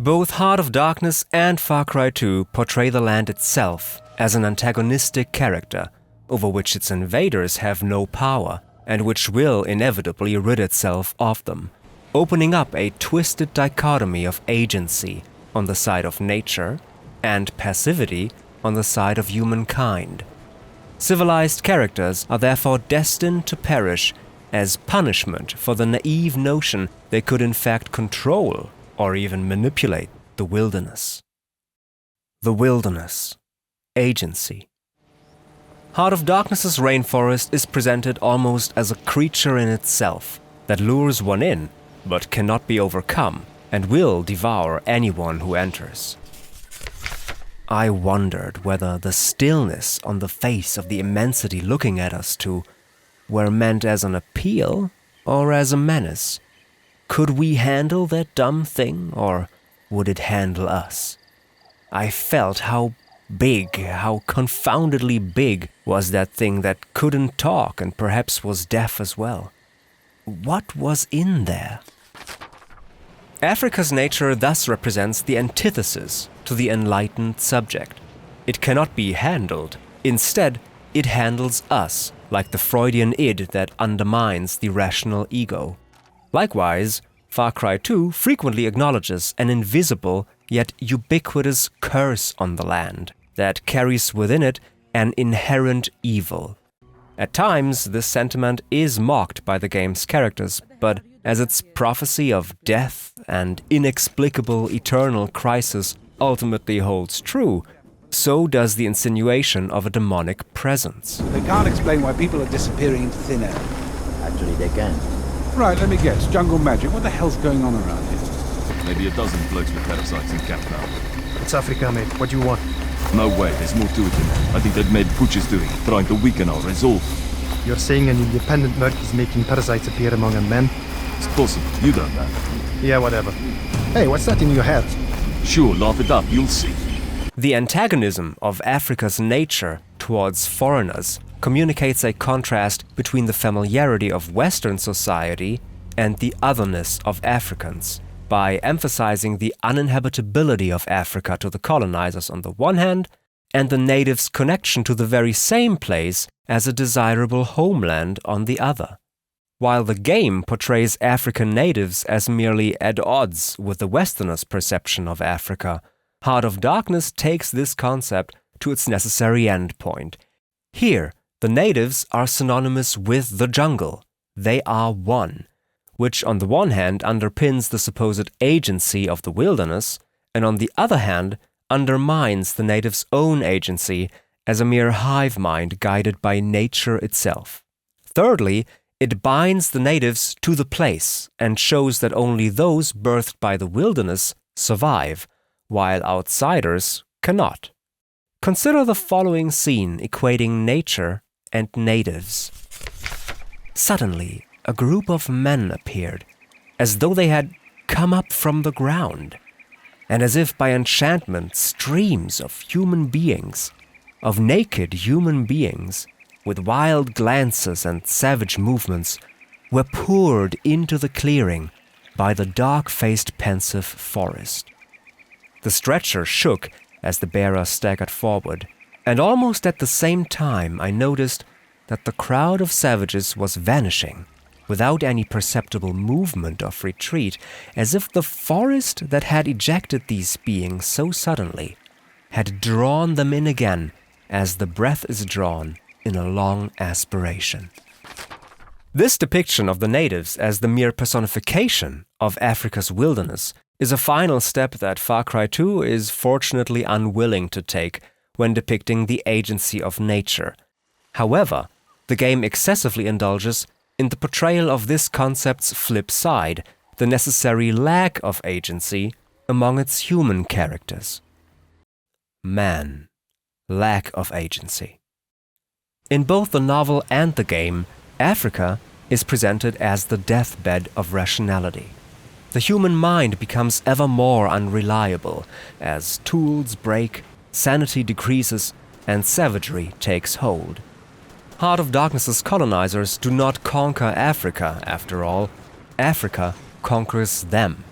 Both Heart of Darkness and Far Cry 2 portray the land itself as an antagonistic character over which its invaders have no power and which will inevitably rid itself of them, opening up a twisted dichotomy of agency on the side of nature and passivity on the side of humankind. Civilized characters are therefore destined to perish as punishment for the naive notion they could in fact control or even manipulate the wilderness. The wilderness. Agency. Heart of Darkness's rainforest is presented almost as a creature in itself that lures one in, but cannot be overcome, and will devour anyone who enters. I wondered whether the stillness on the face of the immensity looking at us two were meant as an appeal or as a menace. Could we handle that dumb thing, or would it handle us? I felt how big, how confoundedly big was that thing that couldn't talk and perhaps was deaf as well. What was in there? Africa's nature thus represents the antithesis to the enlightened subject. It cannot be handled. Instead, it handles us, like the Freudian id that undermines the rational ego. Likewise, Far Cry 2 frequently acknowledges an invisible yet ubiquitous curse on the land that carries within it an inherent evil. At times, this sentiment is mocked by the game's characters, but as its prophecy of death and inexplicable eternal crisis ultimately holds true, so does the insinuation of a demonic presence. They can't explain why people are disappearing into thin air. Actually, they can. Right, let me guess. Jungle magic. What the hell's going on around here? Maybe a dozen blokes with parasites in camp now. It's Africa, mate. What do you want? No way, there's more to it than that. I think that made Pooch is doing, trying to weaken our resolve. You're saying an independent merc is making parasites appear among our men? It's possible. You don't know. Yeah, whatever. Hey, what's that in your head? Sure, laugh it up, you'll see. The antagonism of Africa's nature towards foreigners communicates a contrast between the familiarity of Western society and the otherness of Africans, by emphasizing the uninhabitability of Africa to the colonizers on the one hand, and the natives' connection to the very same place as a desirable homeland on the other. While the game portrays African natives as merely at odds with the Westerners' perception of Africa, Heart of Darkness takes this concept to its necessary endpoint. Here, the natives are synonymous with the jungle. They are one, which on the one hand underpins the supposed agency of the wilderness, and on the other hand undermines the natives' own agency as a mere hive mind guided by nature itself. Thirdly, it binds the natives to the place and shows that only those birthed by the wilderness survive, while outsiders cannot. Consider the following scene equating nature and natives. Suddenly, a group of men appeared, as though they had come up from the ground, and as if by enchantment streams of human beings, of naked human beings, with wild glances and savage movements, were poured into the clearing by the dark-faced pensive forest. The stretcher shook as the bearer staggered forward, and almost at the same time I noticed that the crowd of savages was vanishing, without any perceptible movement of retreat, as if the forest that had ejected these beings so suddenly had drawn them in again, as the breath is drawn in a long aspiration. This depiction of the natives as the mere personification of Africa's wilderness is a final step that Far Cry 2 is fortunately unwilling to take when depicting the agency of nature. However, the game excessively indulges in the portrayal of this concept's flip side, the necessary lack of agency among its human characters. Man. Lack of agency. In both the novel and the game, Africa is presented as the deathbed of rationality. The human mind becomes ever more unreliable as tools break, sanity decreases, and savagery takes hold. Heart of Darkness's colonizers do not conquer Africa, after all. Africa conquers them.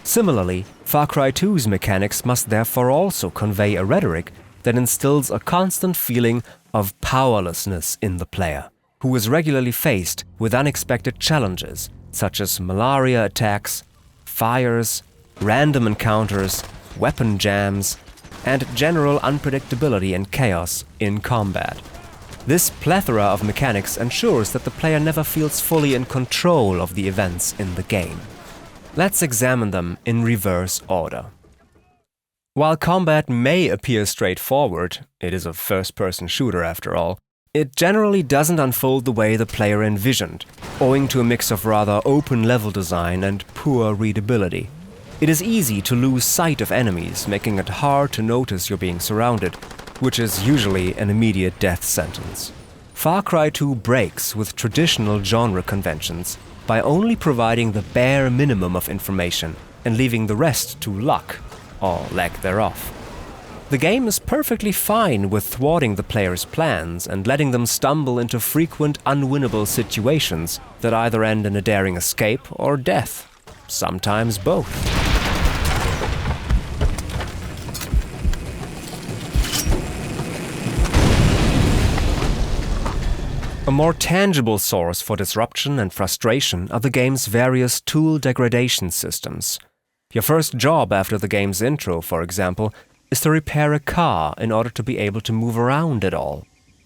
Similarly, Far Cry 2's mechanics must therefore also convey a rhetoric that instills a constant feeling of powerlessness in the player, who is regularly faced with unexpected challenges, such as malaria attacks, fires, random encounters, weapon jams, and general unpredictability and chaos in combat. This plethora of mechanics ensures that the player never feels fully in control of the events in the game. Let's examine them in reverse order. While combat may appear straightforward, it is a first-person shooter after all, it generally doesn't unfold the way the player envisioned, owing to a mix of rather open level design and poor readability. It is easy to lose sight of enemies, making it hard to notice you're being surrounded, which is usually an immediate death sentence. Far Cry 2 breaks with traditional genre conventions by only providing the bare minimum of information and leaving the rest to luck, or lack thereof. The game is perfectly fine with thwarting the player's plans and letting them stumble into frequent unwinnable situations that either end in a daring escape or death, sometimes both. A more tangible source for disruption and frustration are the game's various tool degradation systems. Your first job after the game's intro, for example, is to repair a car in order to be able to move around at all.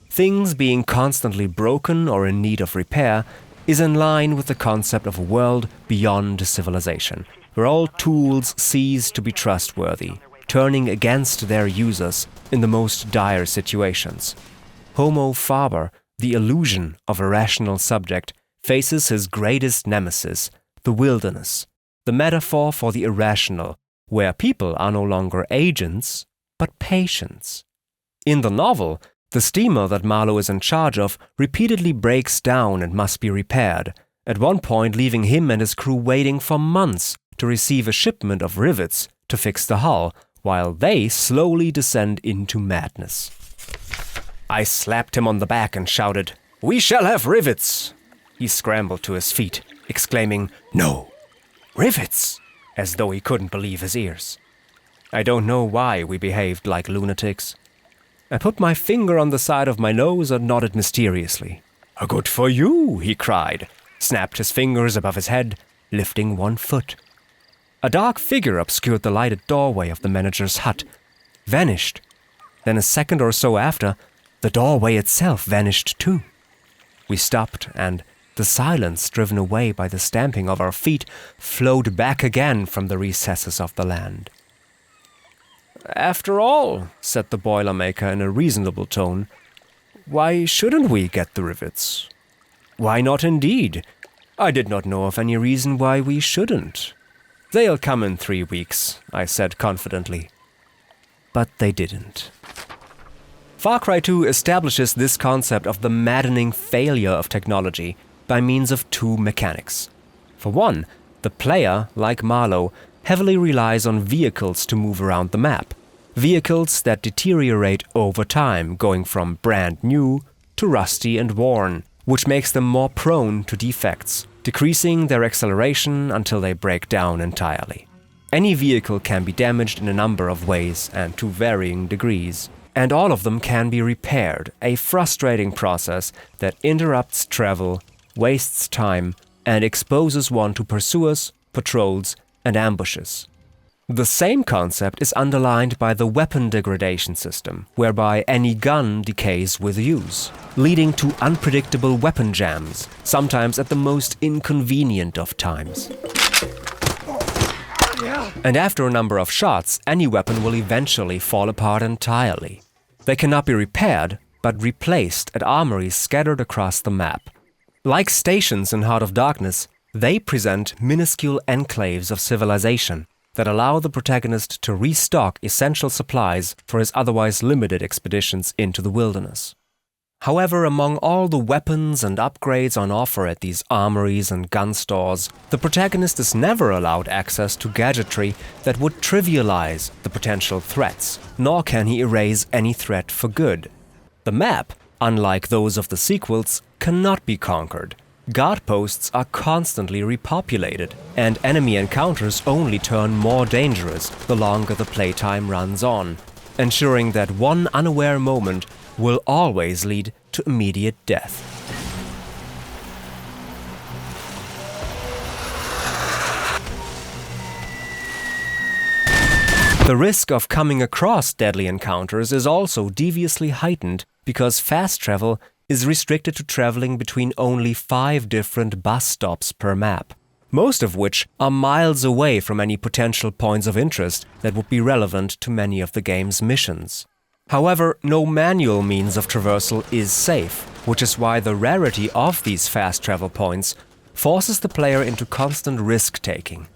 Things being constantly broken or in need of repair is in line with the concept of a world beyond civilization, where all tools cease to be trustworthy, turning against their users in the most dire situations. Homo faber, the illusion of a rational subject, faces his greatest nemesis, the wilderness, the metaphor for the irrational, where people are no longer agents, but patients. In the novel, the steamer that Marlowe is in charge of repeatedly breaks down and must be repaired, at one point leaving him and his crew waiting for months to receive a shipment of rivets to fix the hull, while they slowly descend into madness. I slapped him on the back and shouted, "We shall have rivets!" He scrambled to his feet, exclaiming, "No! Rivets!" as though he couldn't believe his ears. I don't know why we behaved like lunatics. I put my finger on the side of my nose and nodded mysteriously. "Good for you," he cried, snapped his fingers above his head, lifting one foot. A dark figure obscured the lighted doorway of the manager's hut, vanished. Then a second or so after, the doorway itself vanished too. We stopped, and the silence, driven away by the stamping of our feet, flowed back again from the recesses of the land. "After all," said the Boilermaker in a reasonable tone, "why shouldn't we get the rivets? Why not indeed? I did not know of any reason why we shouldn't. They'll come in 3 weeks," I said confidently. But they didn't. Far Cry 2 establishes this concept of the maddening failure of technology by means of two mechanics. For one, the player, like Marlowe, heavily relies on vehicles to move around the map. Vehicles that deteriorate over time, going from brand new to rusty and worn, which makes them more prone to defects, decreasing their acceleration until they break down entirely. Any vehicle can be damaged in a number of ways and to varying degrees, and all of them can be repaired, a frustrating process that interrupts travel, wastes time, and exposes one to pursuers, patrols, and ambushes. The same concept is underlined by the weapon degradation system, whereby any gun decays with use, leading to unpredictable weapon jams, sometimes at the most inconvenient of times. And after a number of shots, any weapon will eventually fall apart entirely. They cannot be repaired, but replaced at armories scattered across the map. Like stations in Heart of Darkness, they present minuscule enclaves of civilization that allow the protagonist to restock essential supplies for his otherwise limited expeditions into the wilderness. However, among all the weapons and upgrades on offer at these armories and gun stores, the protagonist is never allowed access to gadgetry that would trivialize the potential threats, nor can he erase any threat for good. The map, unlike those of the sequels, cannot be conquered. Guard posts are constantly repopulated, and enemy encounters only turn more dangerous the longer the playtime runs on, ensuring that one unaware moment will always lead to immediate death. The risk of coming across deadly encounters is also deviously heightened because fast travel is restricted to traveling between only 5 different bus stops per map, most of which are miles away from any potential points of interest that would be relevant to many of the game's missions. However, no manual means of traversal is safe, which is why the rarity of these fast travel points forces the player into constant risk-taking.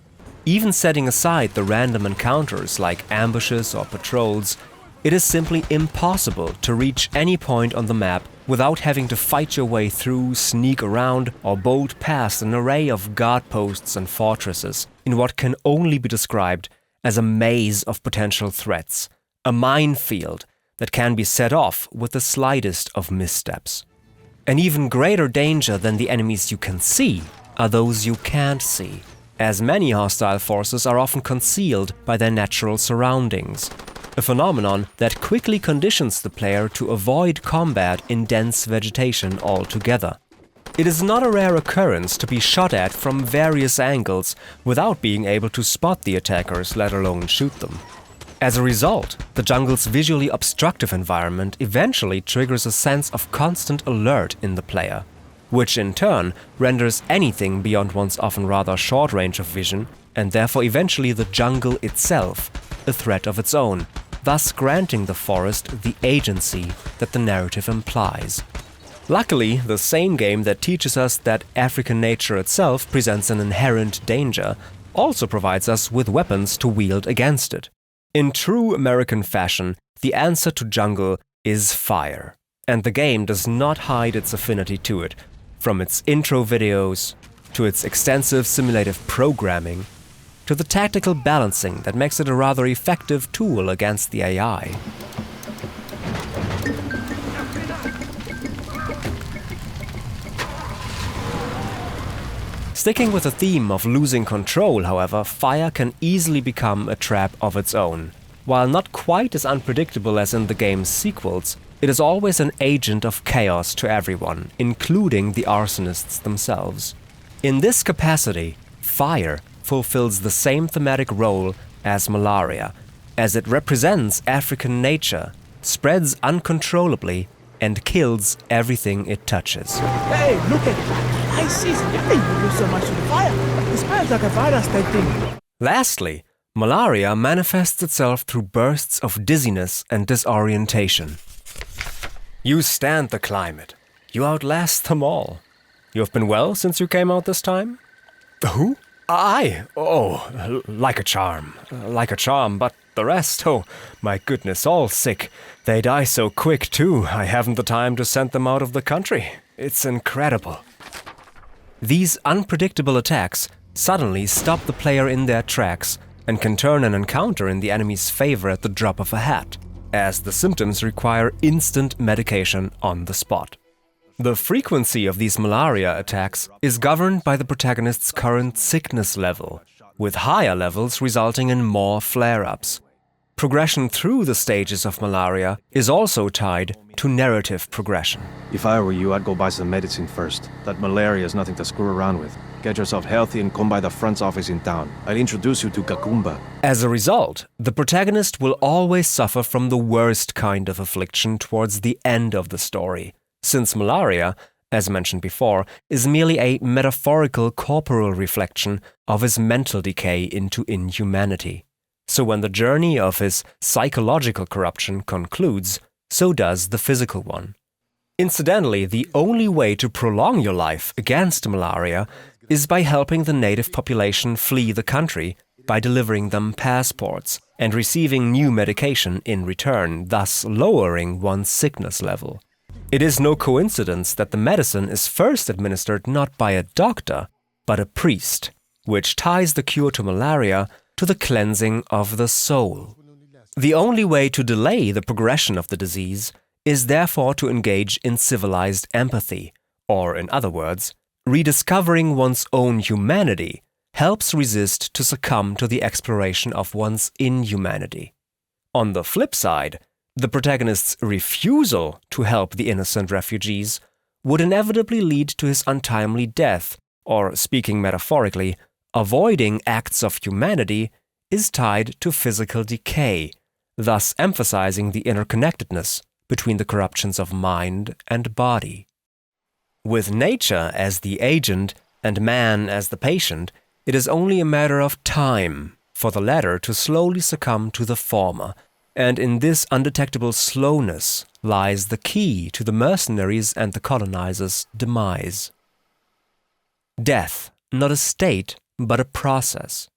Even setting aside the random encounters like ambushes or patrols, it is simply impossible to reach any point on the map without having to fight your way through, sneak around, or bolt past an array of guard posts and fortresses in what can only be described as a maze of potential threats, a minefield that can be set off with the slightest of missteps. An even greater danger than the enemies you can see are those you can't see, as many hostile forces are often concealed by their natural surroundings, a phenomenon that quickly conditions the player to avoid combat in dense vegetation altogether. It is not a rare occurrence to be shot at from various angles without being able to spot the attackers, let alone shoot them. As a result, the jungle's visually obstructive environment eventually triggers a sense of constant alert in the player, which in turn renders anything beyond one's often rather short range of vision, and therefore eventually the jungle itself, a threat of its own, thus granting the forest the agency that the narrative implies. Luckily, the same game that teaches us that African nature itself presents an inherent danger also provides us with weapons to wield against it. In true American fashion, the answer to jungle is fire, and the game does not hide its affinity to it, from its intro videos, to its extensive simulative programming, to the tactical balancing that makes it a rather effective tool against the AI. Sticking with the theme of losing control, however, fire can easily become a trap of its own. While not quite as unpredictable as in the game's sequels, it is always an agent of chaos to everyone, including the arsonists themselves. In this capacity, fire fulfills the same thematic role as malaria, as it represents African nature, spreads uncontrollably, and kills everything it touches. Hey, look at it! I see. Hey, you do so much to the fire. It smells like a virus type thing. Lastly, malaria manifests itself through bursts of dizziness and disorientation. You stand the climate. You outlast them all. You have been well since you came out this time? Who? I? Oh, like a charm. Like a charm, but the rest, oh, my goodness, all sick. They die so quick, too. I haven't the time to send them out of the country. It's incredible. These unpredictable attacks suddenly stop the player in their tracks and can turn an encounter in the enemy's favor at the drop of a hat, as the symptoms require instant medication on the spot. The frequency of these malaria attacks is governed by the protagonist's current sickness level, with higher levels resulting in more flare-ups. Progression through the stages of malaria is also tied to narrative progression. If I were you, I'd go buy some medicine first. That malaria is nothing to screw around with. Get yourself healthy and come by the front office in town. I'll introduce you to Kakumba. As a result, the protagonist will always suffer from the worst kind of affliction towards the end of the story, since malaria, as mentioned before, is merely a metaphorical corporal reflection of his mental decay into inhumanity. So when the journey of his psychological corruption concludes, so does the physical one. Incidentally, the only way to prolong your life against malaria is by helping the native population flee the country by delivering them passports and receiving new medication in return, thus lowering one's sickness level. It is no coincidence that the medicine is first administered not by a doctor, but a priest, which ties the cure to malaria to the cleansing of the soul. The only way to delay the progression of the disease is therefore to engage in civilized empathy, or in other words, rediscovering one's own humanity helps resist to succumb to the exploration of one's inhumanity. On the flip side, the protagonist's refusal to help the innocent refugees would inevitably lead to his untimely death, or speaking metaphorically, avoiding acts of humanity is tied to physical decay, thus emphasizing the interconnectedness between the corruptions of mind and body. With nature as the agent and man as the patient, it is only a matter of time for the latter to slowly succumb to the former, and in this undetectable slowness lies the key to the mercenaries' and the colonizers' demise. Death, not a state, but a process.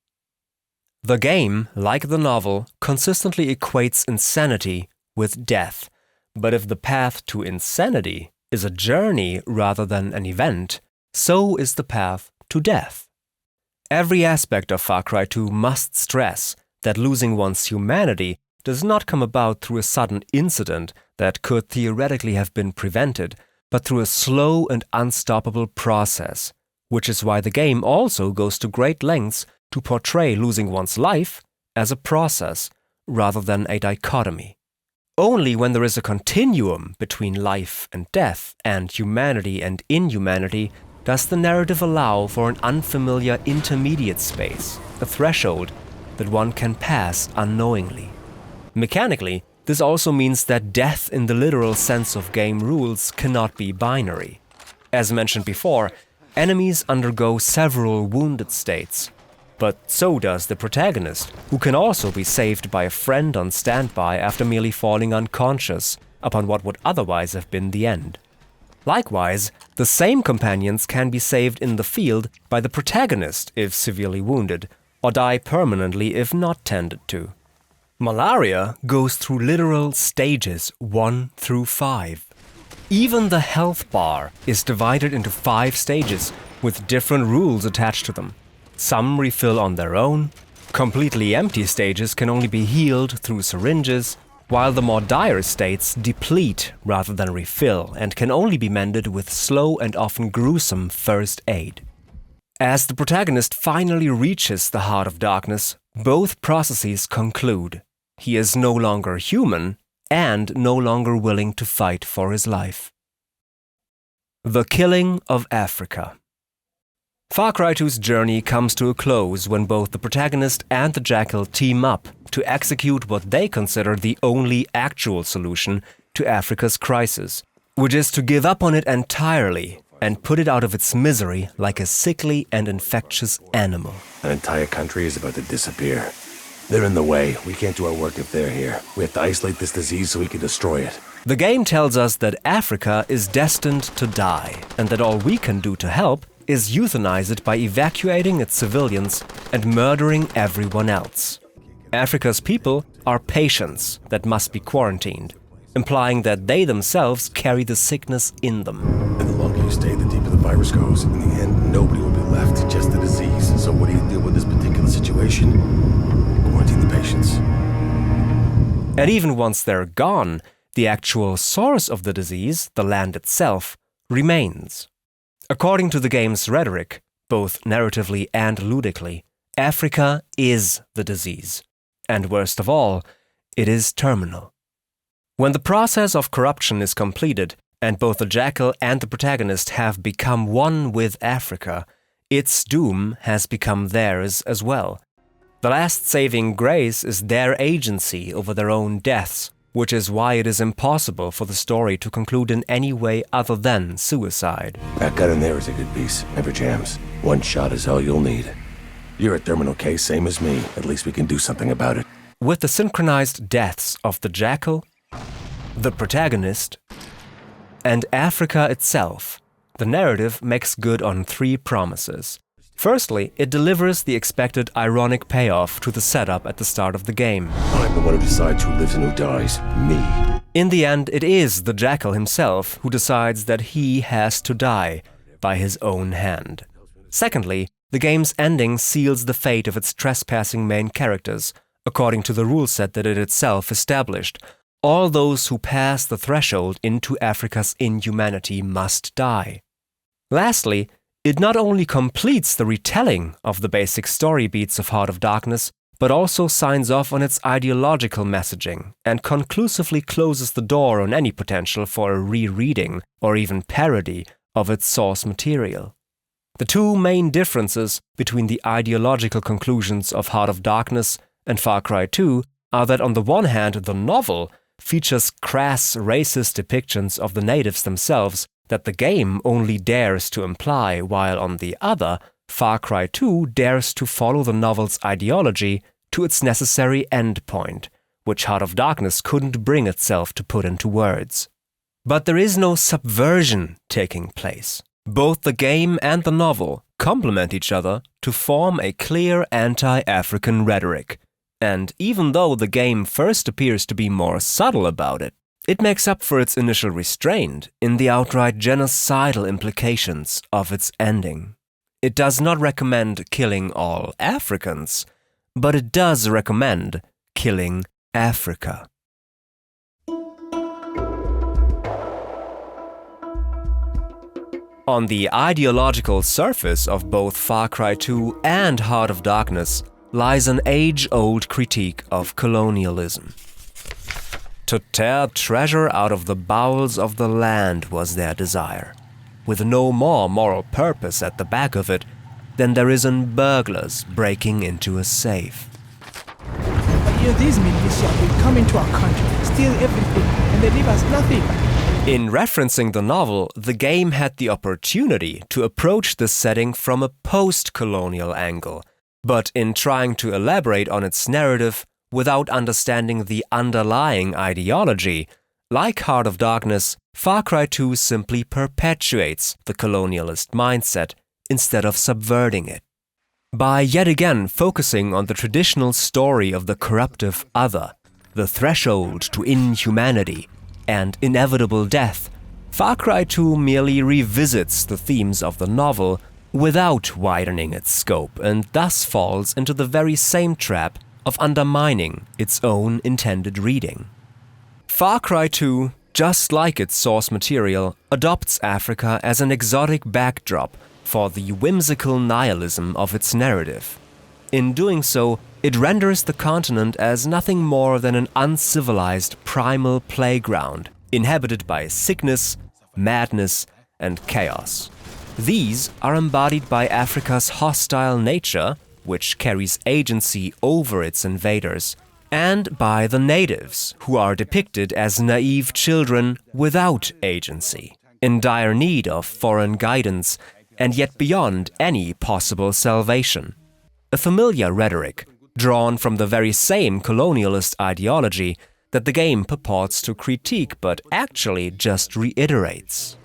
The game, like the novel, consistently equates insanity with death, but if the path to insanity is a journey rather than an event, so is the path to death. Every aspect of Far Cry 2 must stress that losing one's humanity does not come about through a sudden incident that could theoretically have been prevented, but through a slow and unstoppable process, which is why the game also goes to great lengths to portray losing one's life as a process rather than a dichotomy. Only when there is a continuum between life and death and humanity and inhumanity does the narrative allow for an unfamiliar intermediate space, a threshold that one can pass unknowingly. Mechanically, this also means that death in the literal sense of game rules cannot be binary. As mentioned before, enemies undergo several wounded states, but so does the protagonist, who can also be saved by a friend on standby after merely falling unconscious upon what would otherwise have been the end. Likewise, the same companions can be saved in the field by the protagonist if severely wounded, or die permanently if not tended to. Malaria goes through literal stages 1 through 5. Even the health bar is divided into 5 stages with different rules attached to them. Some refill on their own. Completely empty stages can only be healed through syringes, while the more dire states deplete rather than refill and can only be mended with slow and often gruesome first aid. As the protagonist finally reaches the heart of darkness, both processes conclude. He is no longer human and no longer willing to fight for his life. The Killing of Africa. Far Cry 2's journey comes to a close when both the protagonist and the Jackal team up to execute what they consider the only actual solution to Africa's crisis, which is to give up on it entirely and put it out of its misery like a sickly and infectious animal. An entire country is about to disappear. They're in the way. We can't do our work if they're here. We have to isolate this disease so we can destroy it. The game tells us that Africa is destined to die, and that all we can do to help is euthanize it by evacuating its civilians and murdering everyone else. Africa's people are patients that must be quarantined, implying that they themselves carry the sickness in them. And the longer you stay, the deeper the virus goes. In the end, nobody will be left, just the disease. So what do you do with this particular situation? Quarantine the patients. And even once they're gone, the actual source of the disease, the land itself, remains. According to the game's rhetoric, both narratively and ludically, Africa is the disease. And worst of all, it is terminal. When the process of corruption is completed, and both the Jackal and the protagonist have become one with Africa, its doom has become theirs as well. The last saving grace is their agency over their own deaths, which is why it is impossible for the story to conclude in any way other than suicide. That gun in there is a good piece. Never jams. One shot is all you'll need. You're a terminal case, same as me. At least we can do something about it. With the synchronized deaths of the Jackal, the protagonist, and Africa itself, the narrative makes good on 3 promises. Firstly, it delivers the expected ironic payoff to the setup at the start of the game. I'm the one who decides who lives and who dies. Me. In the end, it is the Jackal himself who decides that he has to die by his own hand. Secondly, the game's ending seals the fate of its trespassing main characters, according to the rule set that it itself established. All those who pass the threshold into Africa's inhumanity must die. Lastly, it not only completes the retelling of the basic story beats of Heart of Darkness, but also signs off on its ideological messaging and conclusively closes the door on any potential for a rereading or even parody of its source material. The 2 main differences between the ideological conclusions of Heart of Darkness and Far Cry 2 are that on the one hand, the novel features crass racist depictions of the natives themselves that the game only dares to imply, while on the other, Far Cry 2 dares to follow the novel's ideology to its necessary endpoint, which Heart of Darkness couldn't bring itself to put into words. But there is no subversion taking place. Both the game and the novel complement each other to form a clear anti-African rhetoric. And even though the game first appears to be more subtle about it, it makes up for its initial restraint in the outright genocidal implications of its ending. It does not recommend killing all Africans, but it does recommend killing Africa. On the ideological surface of both Far Cry 2 and Heart of Darkness lies an age-old critique of colonialism. To tear treasure out of the bowels of the land was their desire, with no more moral purpose at the back of it than there is in burglars breaking into a safe. These militia will come into our country, steal everything, and they leave us nothing. In referencing the novel, the game had the opportunity to approach this setting from a post-colonial angle, but in trying to elaborate on its narrative without understanding the underlying ideology, like Heart of Darkness, Far Cry 2 simply perpetuates the colonialist mindset instead of subverting it. By yet again focusing on the traditional story of the corruptive other, the threshold to inhumanity, and inevitable death, Far Cry 2 merely revisits the themes of the novel without widening its scope, and thus falls into the very same trap of undermining its own intended reading. Far Cry 2, just like its source material, adopts Africa as an exotic backdrop for the whimsical nihilism of its narrative. In doing so, it renders the continent as nothing more than an uncivilized primal playground, inhabited by sickness, madness, and chaos. These are embodied by Africa's hostile nature, which carries agency over its invaders, and by the natives, who are depicted as naive children without agency, in dire need of foreign guidance, and yet beyond any possible salvation. A familiar rhetoric, drawn from the very same colonialist ideology that the game purports to critique but actually just reiterates.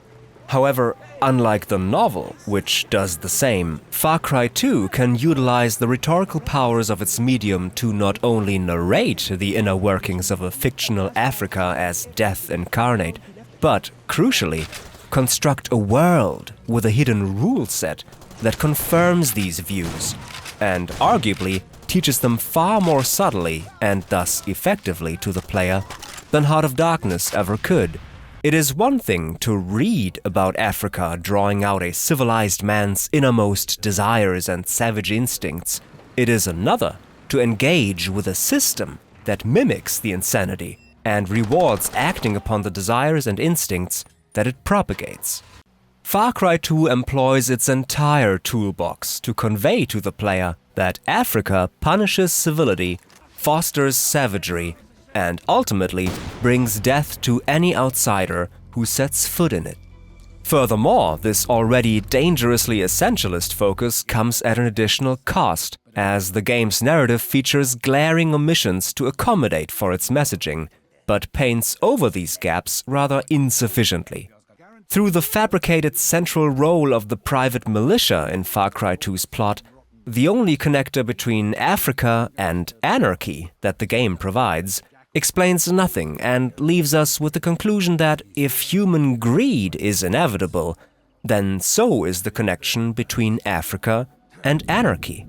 However, unlike the novel, which does the same, Far Cry 2 can utilize the rhetorical powers of its medium to not only narrate the inner workings of a fictional Africa as death incarnate, but, crucially, construct a world with a hidden rule set that confirms these views, and arguably teaches them far more subtly and thus effectively to the player than Heart of Darkness ever could. It is one thing to read about Africa drawing out a civilized man's innermost desires and savage instincts. It is another to engage with a system that mimics the insanity and rewards acting upon the desires and instincts that it propagates. Far Cry 2 employs its entire toolbox to convey to the player that Africa punishes civility, fosters savagery, and ultimately brings death to any outsider who sets foot in it. Furthermore, this already dangerously essentialist focus comes at an additional cost, as the game's narrative features glaring omissions to accommodate for its messaging, but paints over these gaps rather insufficiently. Through the fabricated central role of the private militia in Far Cry 2's plot, the only connector between Africa and anarchy that the game provides explains nothing and leaves us with the conclusion that if human greed is inevitable, then so is the connection between Africa and anarchy.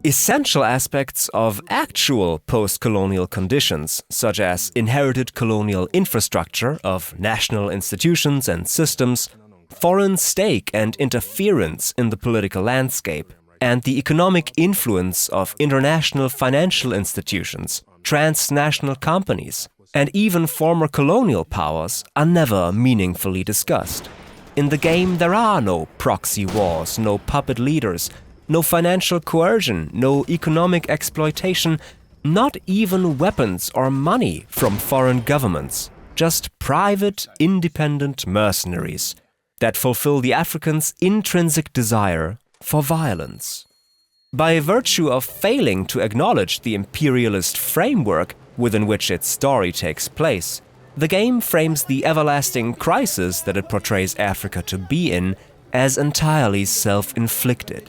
Essential aspects of actual post-colonial conditions, such as inherited colonial infrastructure of national institutions and systems, foreign stake and interference in the political landscape, and the economic influence of international financial institutions, transnational companies, and even former colonial powers are never meaningfully discussed. In the game, there are no proxy wars, no puppet leaders, no financial coercion, no economic exploitation, not even weapons or money from foreign governments, just private, independent mercenaries that fulfill the African's intrinsic desire for violence. By virtue of failing to acknowledge the imperialist framework within which its story takes place, the game frames the everlasting crisis that it portrays Africa to be in as entirely self-inflicted.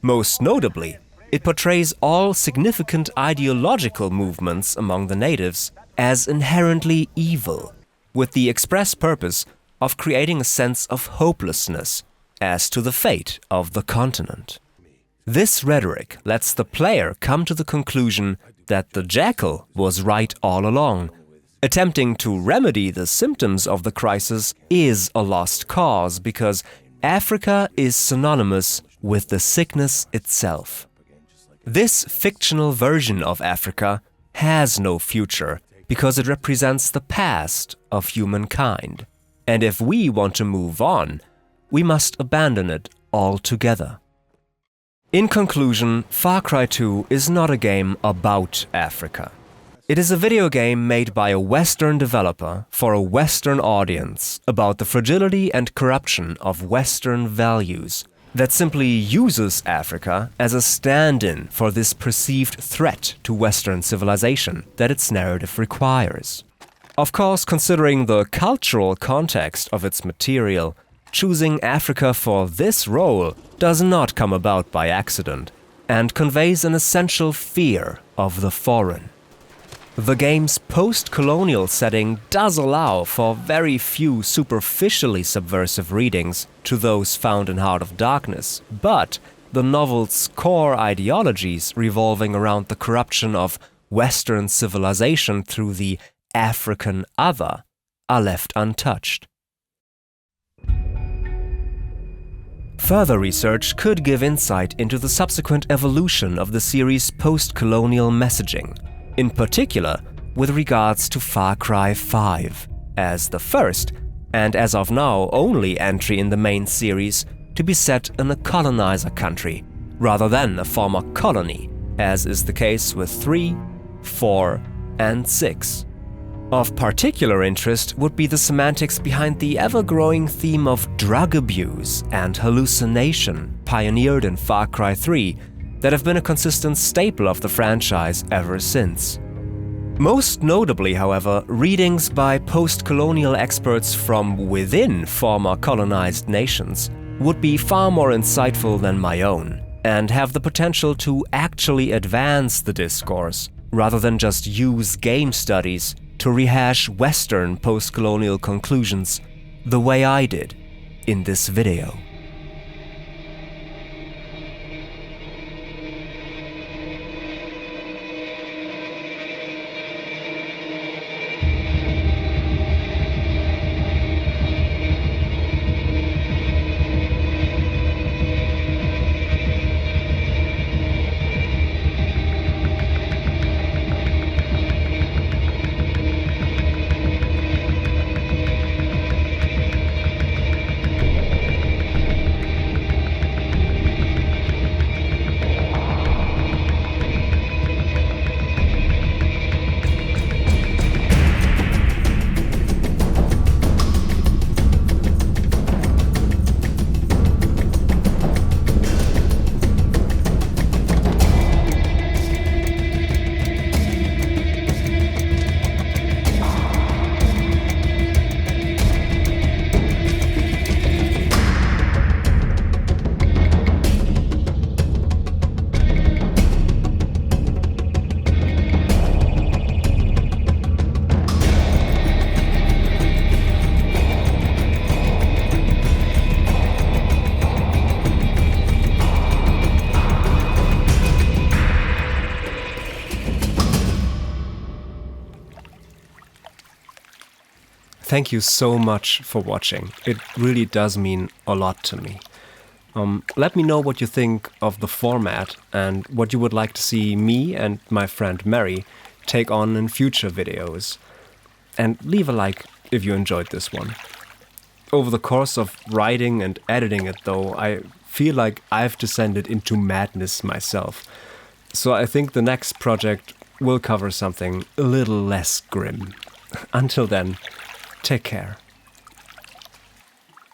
Most notably, it portrays all significant ideological movements among the natives as inherently evil, with the express purpose of creating a sense of hopelessness as to the fate of the continent. This rhetoric lets the player come to the conclusion that the jackal was right all along. Attempting to remedy the symptoms of the crisis is a lost cause because Africa is synonymous with the sickness itself. This fictional version of Africa has no future because it represents the past of humankind. And if we want to move on, we must abandon it altogether. In conclusion, Far Cry 2 is not a game about Africa. It is a video game made by a Western developer for a Western audience about the fragility and corruption of Western values that simply uses Africa as a stand-in for this perceived threat to Western civilization that its narrative requires. Of course, considering the cultural context of its material, choosing Africa for this role does not come about by accident and conveys an essential fear of the foreign. The game's post-colonial setting does allow for very few superficially subversive readings to those found in Heart of Darkness, but the novel's core ideologies revolving around the corruption of Western civilization through the African other are left untouched. Further research could give insight into the subsequent evolution of the series' post-colonial messaging, in particular with regards to Far Cry 5, as the first, and as of now only entry in the main series to be set in a colonizer country, rather than a former colony, as is the case with 3, 4, and 6. Of particular interest would be the semantics behind the ever-growing theme of drug abuse and hallucination pioneered in Far Cry 3 that have been a consistent staple of the franchise ever since. Most notably, however, readings by post-colonial experts from within former colonized nations would be far more insightful than my own, and have the potential to actually advance the discourse, rather than just use game studies to rehash Western post-colonial conclusions the way I did in this video. thank you so much for watching. It really does mean a lot to me. Let me know what you think of the format and what you would like to see me and my friend Mary take on in future videos. And leave a like if you enjoyed this one. Over the course of writing and editing it though, I feel like I've descended into madness myself. So I think the next project will cover something a little less grim. Until then, take care.